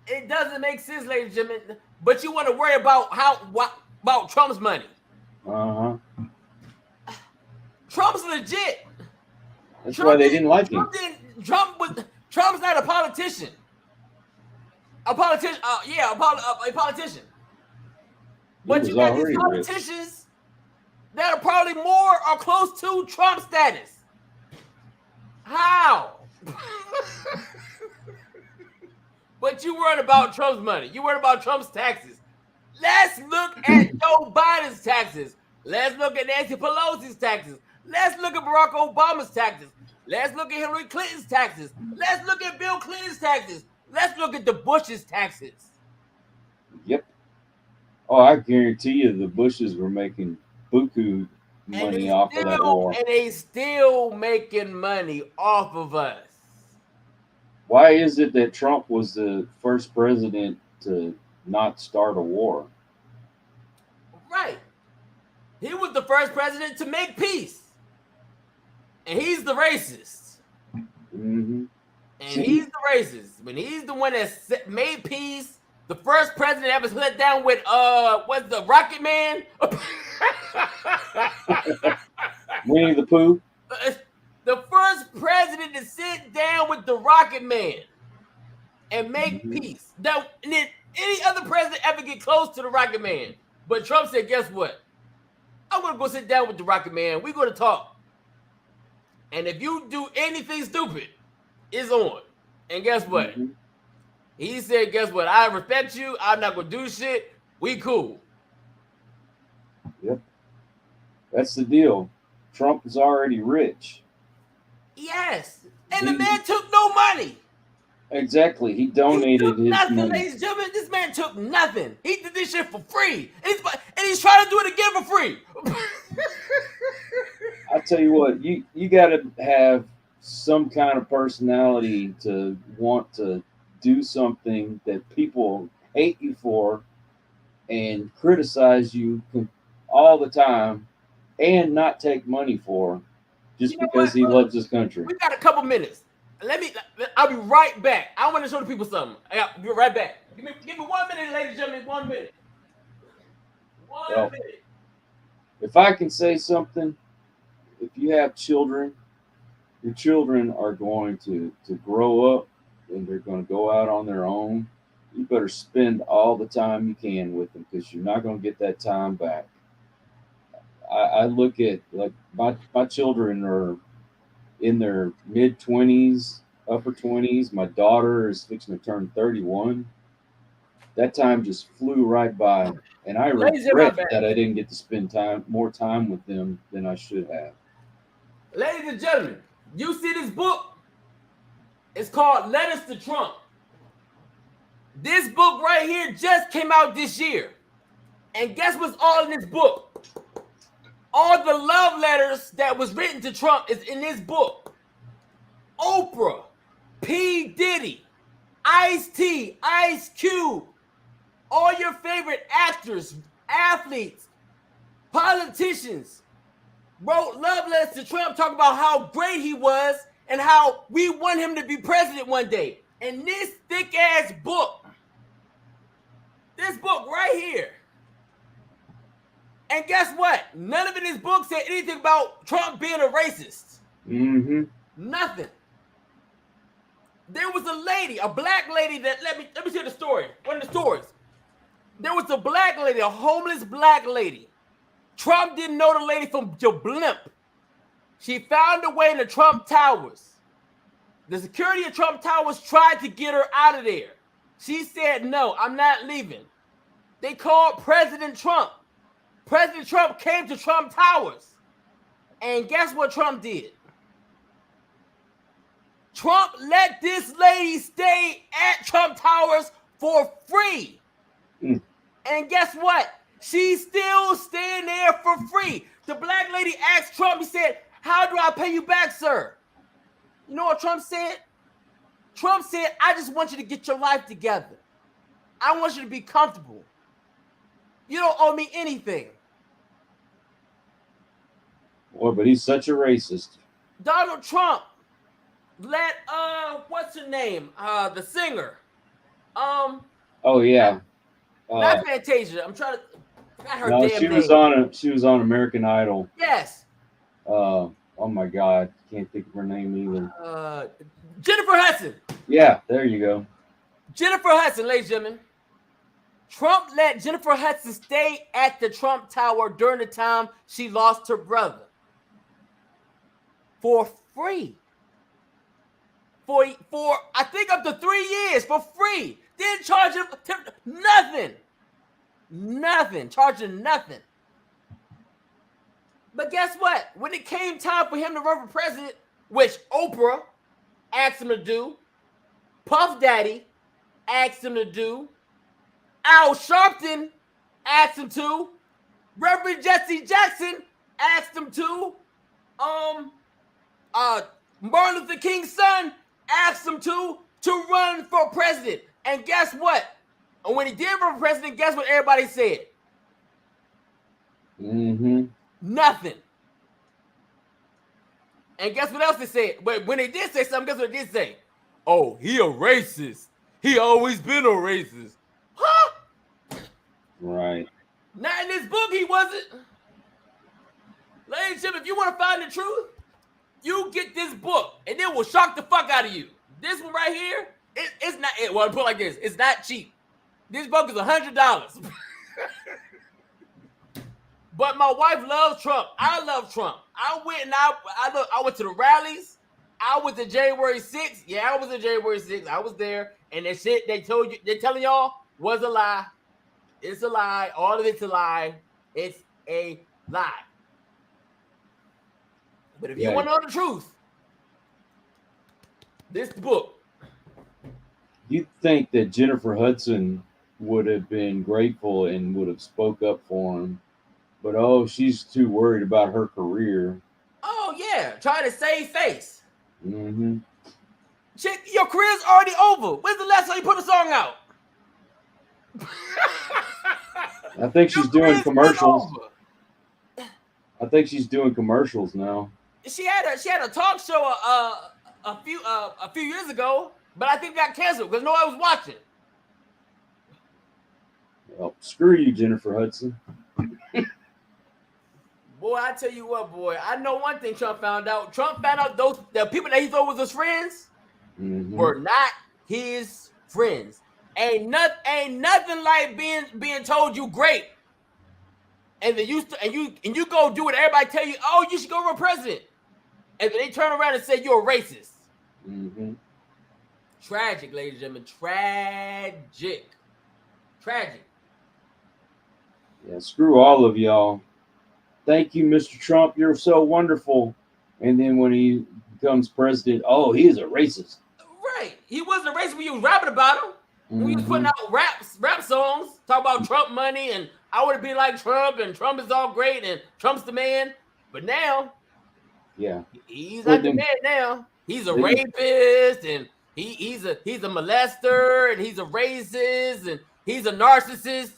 It doesn't make sense, ladies and gentlemen. But you want to worry about about Trump's money. Uh huh. Trump's legit. That's why they didn't like him. Trump's not a politician. A politician, a politician. But was you got these already rich. politicians that are probably more or close to Trump status. How? But you worried about Trump's money. You worried about Trump's taxes. Let's look at Joe Biden's taxes. Let's look at Nancy Pelosi's taxes. Let's look at Barack Obama's taxes. Let's look at Hillary Clinton's taxes. Let's look at Bill Clinton's taxes. Let's look at the Bush's taxes. Yep. Oh, I guarantee you the Bushes were making buku money off of that war. And they still making money off of us. Why is it that Trump was the first president to not start a war? Right. He was the first president to make peace. And he's the racist. Mm-hmm. And he's the racist. When he's the one that made peace, the first president ever sat down with what's the Rocket Man? Winnie the Pooh. The first president to sit down with the Rocket Man and make peace. Now, did any other president ever get close to the Rocket Man? But Trump said, guess what? I'm going to go sit down with the Rocket Man. We're going to talk. And if you do anything stupid, it's on. And guess what? Mm-hmm. He said, guess what? I respect you. I'm not going to do shit. We cool. Yep. That's the deal. Trump is already rich. Yes. And the man took no money. Exactly. He donated his nothing, money. Ladies and gentlemen, this man took nothing. He did this shit for free. And he's trying to do it again for free. I tell you what, you got to have some kind of personality to want to do something that people hate you for and criticize you all the time and not take money for just because he loves his country. We got a couple minutes. I'll be right back. I want to show the people something. I'll be right back. Give me 1 minute, ladies and gentlemen. 1 minute. One minute. If I can say something, if you have children, your children are going to grow up and they're going to go out on their own. You better spend all the time you can with them because you're not going to get that time back. I look at, like, my children are in their mid-20s, upper 20s. My daughter is fixing to turn 31. That time just flew right by, and I regret that I didn't get to spend more time with them than I should have. Ladies and gentlemen, you see this book? It's called Letters to Trump. This book right here just came out this year. And guess what's all in this book? All the love letters that was written to Trump is in this book. Oprah, P. Diddy, Ice-T, Ice Cube, all your favorite actors, athletes, politicians wrote love letters to Trump talking about how great he was and how we want him to be president one day. in this thick ass book. This book right here. And guess what? None of it in this book said anything about Trump being a racist. Mm-hmm. Nothing. There was a lady, a black lady that let me tell the story. One of the stories. There was a black lady, a homeless black lady. Trump didn't know the lady from Blimp. She found her way in the Trump Towers. The security of Trump Towers tried to get her out of there. She said, no, I'm not leaving. They called President Trump. President Trump came to Trump Towers. And guess what Trump did? Trump let this lady stay at Trump Towers for free. Mm. And guess what? She's still staying there for free. The black lady asked Trump, he said, how do I pay you back, sir? You know what Trump said? Trump said, I just want you to get your life together. I want you to be comfortable. You don't owe me anything. Boy, but he's such a racist. Donald Trump let what's her name? The singer. Oh yeah. Not Fantasia. I'm trying to forgot her No, damn she name. was on American Idol. Yes. Oh my God, can't think of her name either. Jennifer Hudson. Yeah, there you go. Jennifer Hudson, ladies and gentlemen. Trump let Jennifer Hudson stay at the Trump Tower during the time she lost her brother. For free. For I think up to 3 years for free. Didn't charge him nothing. Nothing. Charging nothing. But guess what? When it came time for him to run for president, which Oprah asked him to do, Puff Daddy asked him to do, Al Sharpton asked him to, Reverend Jesse Jackson asked him to, Martin Luther King's son asked him to run for president. And guess what? And when he did run for president, guess what everybody said? Mm-hmm. Nothing. And guess what else they said? But when they did say something, guess what they did say? Oh, he a racist. He always been a racist. Huh? Right. Not in this book, he wasn't. Ladies and gentlemen, if you want to find the truth, you get this book, and it will shock the fuck out of you. This one right here, it's not. Well, I'll put it like this: it's not cheap. This book is $100. But my wife loves Trump. I love Trump. I went to the rallies. I went to January 6th. Yeah, I was in January 6th. I was there, and that shit they're telling y'all was a lie. It's a lie. All of it's a lie. It's a lie. But if you want to know the truth, this book. You think that Jennifer Hudson would have been grateful and would have spoke up for him, but she's too worried about her career. Oh yeah, try to save face. Mm-hmm. Chick, your career's already over. When's the last time you put a song out? I think she's doing commercials. I think she's doing commercials now. She had a talk show a few years ago, but I think it got canceled because nobody was watching. Well, screw you, Jennifer Hudson. Boy, I tell you what, boy. I know one thing Trump found out. Trump found out the people that he thought was his friends were not his friends. Ain't nothing like being told you great, and then you go do what everybody tell you. Oh, you should go run president, and then they turn around and say you're a racist. Mm-hmm. Tragic, ladies and gentlemen. Tragic. Yeah, screw all of y'all. Thank you, Mr. Trump. You're so wonderful. And then when he becomes president, he is a racist. Right. He wasn't a racist when you was rapping about him. When you was putting out rap songs, talk about Trump money and I would be like Trump and Trump is all great and Trump's the man. But now, yeah, he's not the man now. He's a rapist and he's a molester and he's a racist and he's a narcissist.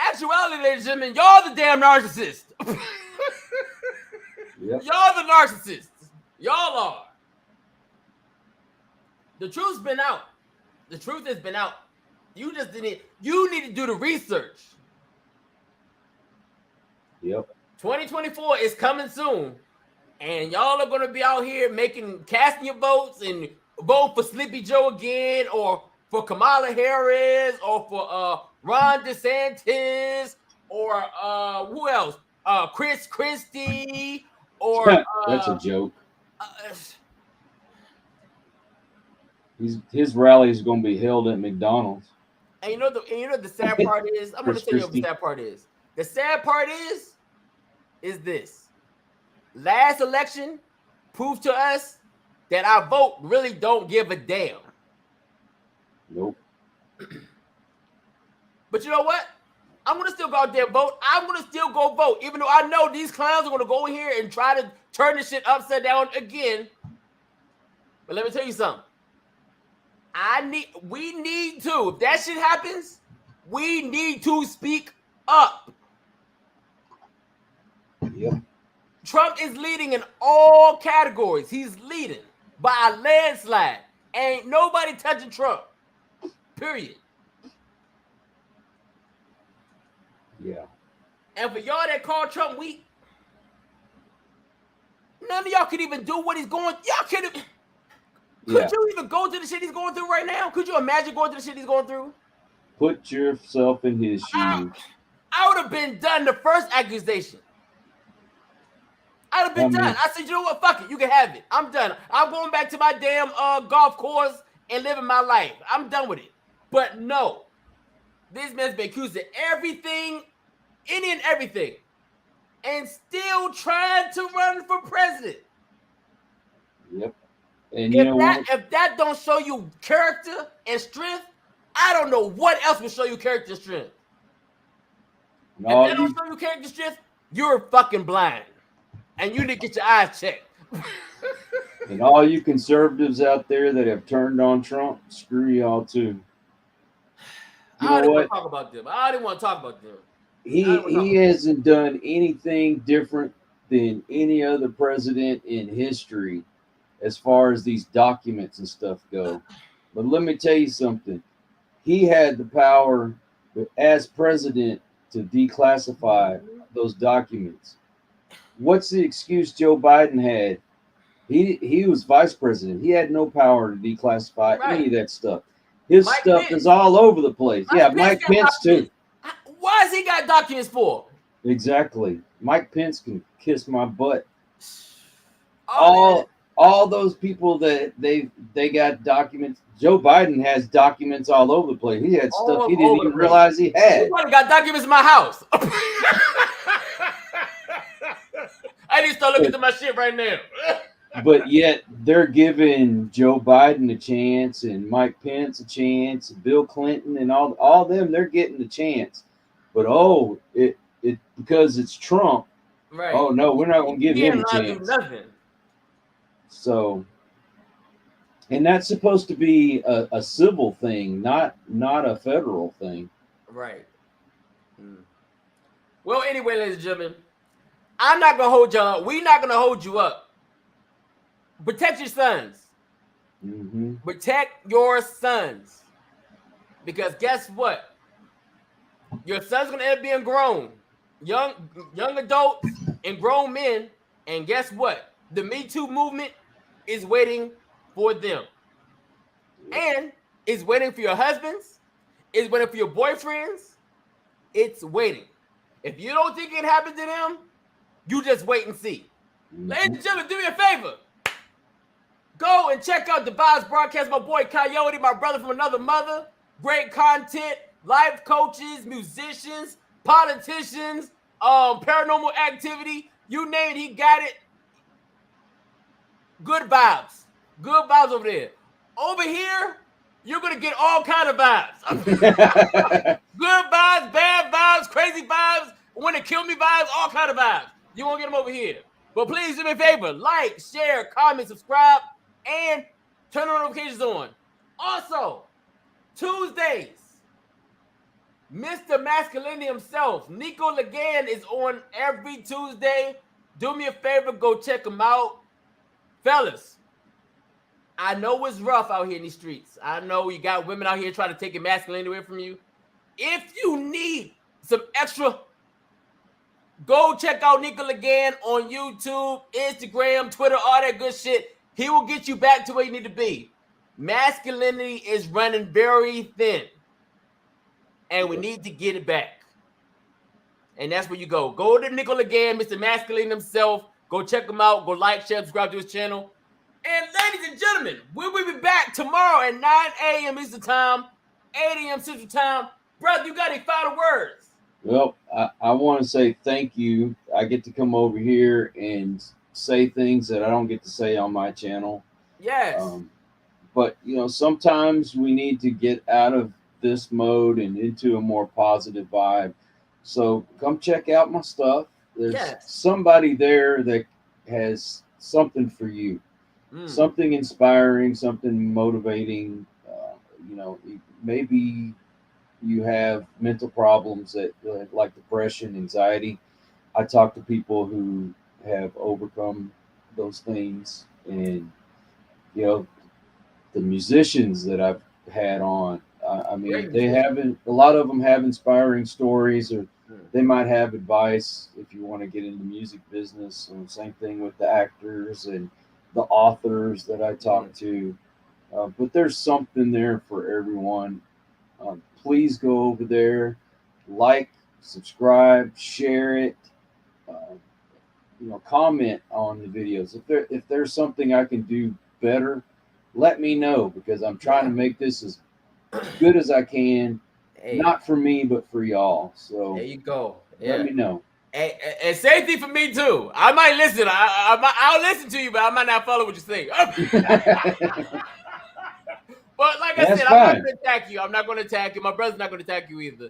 Actuality, ladies and gentlemen, y'all the damn narcissists. Yep. Y'all the narcissists. Y'all are. The truth's been out. The truth has been out. You just didn't. You need to do the research. Yep. 2024 is coming soon, and y'all are gonna be out here casting your votes and vote for Sleepy Joe again, or for Kamala Harris, or for Ron DeSantis, or who else? Chris Christie, or That's a joke. uh, His rally is going to be held at McDonald's. and you know the sad part is, I'm gonna Chris tell you what the Christie. sad part is. The sad part is this: last election proved to us that our vote really don't give a damn. Nope. But you know what? I'm gonna still go out there and vote. I'm gonna still go vote, even though I know these clowns are gonna go in here and try to turn this shit upside down again. But let me tell you something. We need to. If that shit happens, we need to speak up. Yep. Trump is leading in all categories. He's leading by a landslide. Ain't nobody touching Trump. Period. Yeah. And for y'all that call Trump weak, none of y'all could even do what he's going. Y'all could have. Could you even go through the shit he's going through right now? Could you imagine going through the shit he's going through? Put yourself in his shoes. I would have been done the first accusation. I'd have been done. I said, you know what? Fuck it. You can have it. I'm done. I'm going back to my damn golf course and living my life. I'm done with it. But no. This man's been accused of everything, any and everything, and still trying to run for president. Yep. And you know what? If that don't show you character and strength, I don't know what else will show you character and strength. If that don't show you character and strength, you're fucking blind. And you need to get your eyes checked. And all you conservatives out there that have turned on Trump, screw y'all too. I don't want to talk about them. I didn't want to talk about them. He hasn't done anything different than any other president in history as far as these documents and stuff go. But let me tell you something. He had the power as president to declassify those documents. What's the excuse Joe Biden had? He was vice president. He had no power to declassify any of that stuff. His stuff is all over the place. Mike Pence too. Why has he got documents for? Exactly. Mike Pence can kiss my butt. All those people that they got documents. Joe Biden has documents all over the place. He had stuff he didn't even realize he had. He got documents in my house. I need to start looking at my shit right now. But yet they're giving Joe Biden a chance and Mike Pence a chance, and Bill Clinton and all them, they're getting the chance. But it because it's Trump. Right. Oh no, we're not going to give him a chance. Nothing. So, and that's supposed to be a civil thing, not a federal thing. Right. Well, anyway, ladies and gentlemen, I'm not gonna hold y'all up. We're not gonna hold you up. Protect your sons. Mm-hmm. Protect your sons. Because guess what? Your son's gonna end up being grown. Young adults and grown men. And guess what? The Me Too movement is waiting for them. And it's waiting for your husbands. It's waiting for your boyfriends. It's waiting. If you don't think it happened to them, you just wait and see. Mm-hmm. Ladies and gentlemen, do me a favor. Go and check out the Vibes broadcast. My boy Coyote, my brother from another mother. Great content, life coaches, musicians, politicians, paranormal activity. You name it, he got it. Good vibes. Good vibes over there. Over here, you're going to get all kind of vibes. Good vibes, bad vibes, crazy vibes, want to kill me vibes, all kind of vibes. You won't get them over here. But please do me a favor. Like, share, comment, subscribe, and turn the notifications on. Also, Tuesdays, Mr. Masculinity himself, Nico Lagan, is on every Tuesday. Do me a favor, go check him out. Fellas, I know it's rough out here in these streets. I know you got women out here trying to take your masculinity away from you. If you need some extra, go check out Nico again on YouTube, Instagram, Twitter, all that good shit. He will get you back to where you need to be. Masculinity is running very thin, and we need to get it back. And that's where you go. Go to Nico again, Mr. Masculine himself. Go check him out. Go like, share, subscribe to his channel. And ladies and gentlemen, we will be back tomorrow at 9 a.m. Eastern Time, 8 a.m. Central Time. Brother, you got any final words? Well, I want to say thank you. I get to come over here and say things that I don't get to say on my channel. Yes. But, you know, sometimes we need to get out of this mode and into a more positive vibe. So come check out my stuff. There's somebody there that has something for you. Something inspiring, something motivating. You know, maybe you have mental problems that like depression, anxiety. I talk to people who have overcome those things, and you know, the musicians that I've had on. I mean, they haven't. A lot of them have inspiring stories, or they might have advice if you want to get into music business. And same thing with the actors and the authors that I talk to. But there's something there for everyone. Please go over there, like, subscribe, share it. You know, comment on the videos. If there's something I can do better, let me know, because I'm trying to make this as good as I can. Hey. Not for me, but for y'all. So there you go. Let me know. And same thing for me too. I might listen. I'll listen to you, but I might not follow what you say. But like I said, I'm not going to attack you. I'm not going to attack you. My brother's not going to attack you either.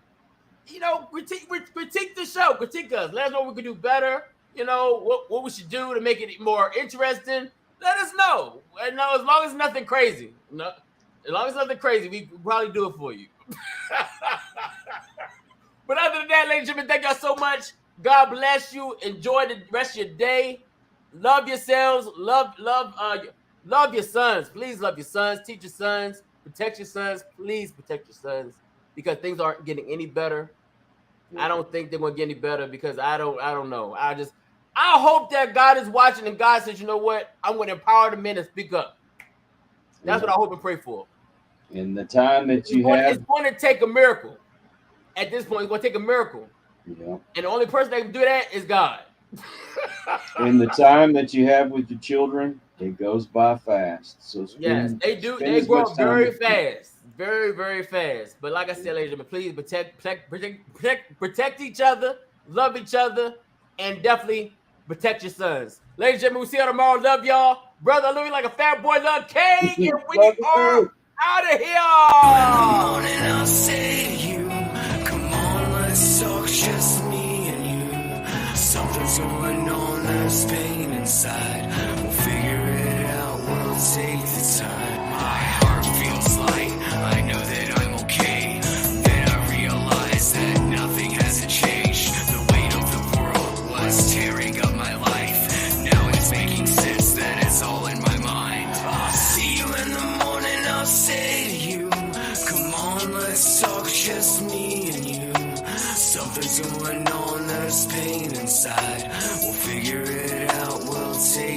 You know, critique the show. Critique us. Let us know what we can do better. You know, what we should do to make it more interesting. Let us know. And as long as nothing crazy. No, as long as nothing crazy, we probably do it for you. But other than that, ladies and gentlemen, thank y'all so much. God bless you. Enjoy the rest of your day. Love yourselves. Love your sons. Please love your sons. Teach your sons. Protect your sons. Please protect your sons, because things aren't getting any better. I don't think they're going to get any better, because I don't know. I hope that God is watching and God says, you know what? I'm going to empower the men and speak up. That's what I hope and pray for. In the time that you have. It's going to take a miracle. At this point, it's going to take a miracle. Yeah. And the only person that can do that is God. In the time that you have with your children, it goes by fast. So yes, they do. They grow up very fast, very, very fast. But like I said, ladies and gentlemen, please protect each other, love each other, and definitely protect your sons. Ladies and gentlemen, we'll see you tomorrow. Love y'all, brother. I love you like a fat boy love K, and we are out of here. I'll say to you, come on, let's talk, just me and you. Something's going on, there's pain inside. We'll figure it out, we'll take the time. My heart feels light, I know that I'm okay. Then I realize that nothing hasn't changed. The weight of the world was tearing up my life. Now it's making sense that it's all in my mind. I'll see you in the morning, I'll say to you, come on, let's talk, just me and you. Something's going on, there's pain inside. We'll figure it out, we'll take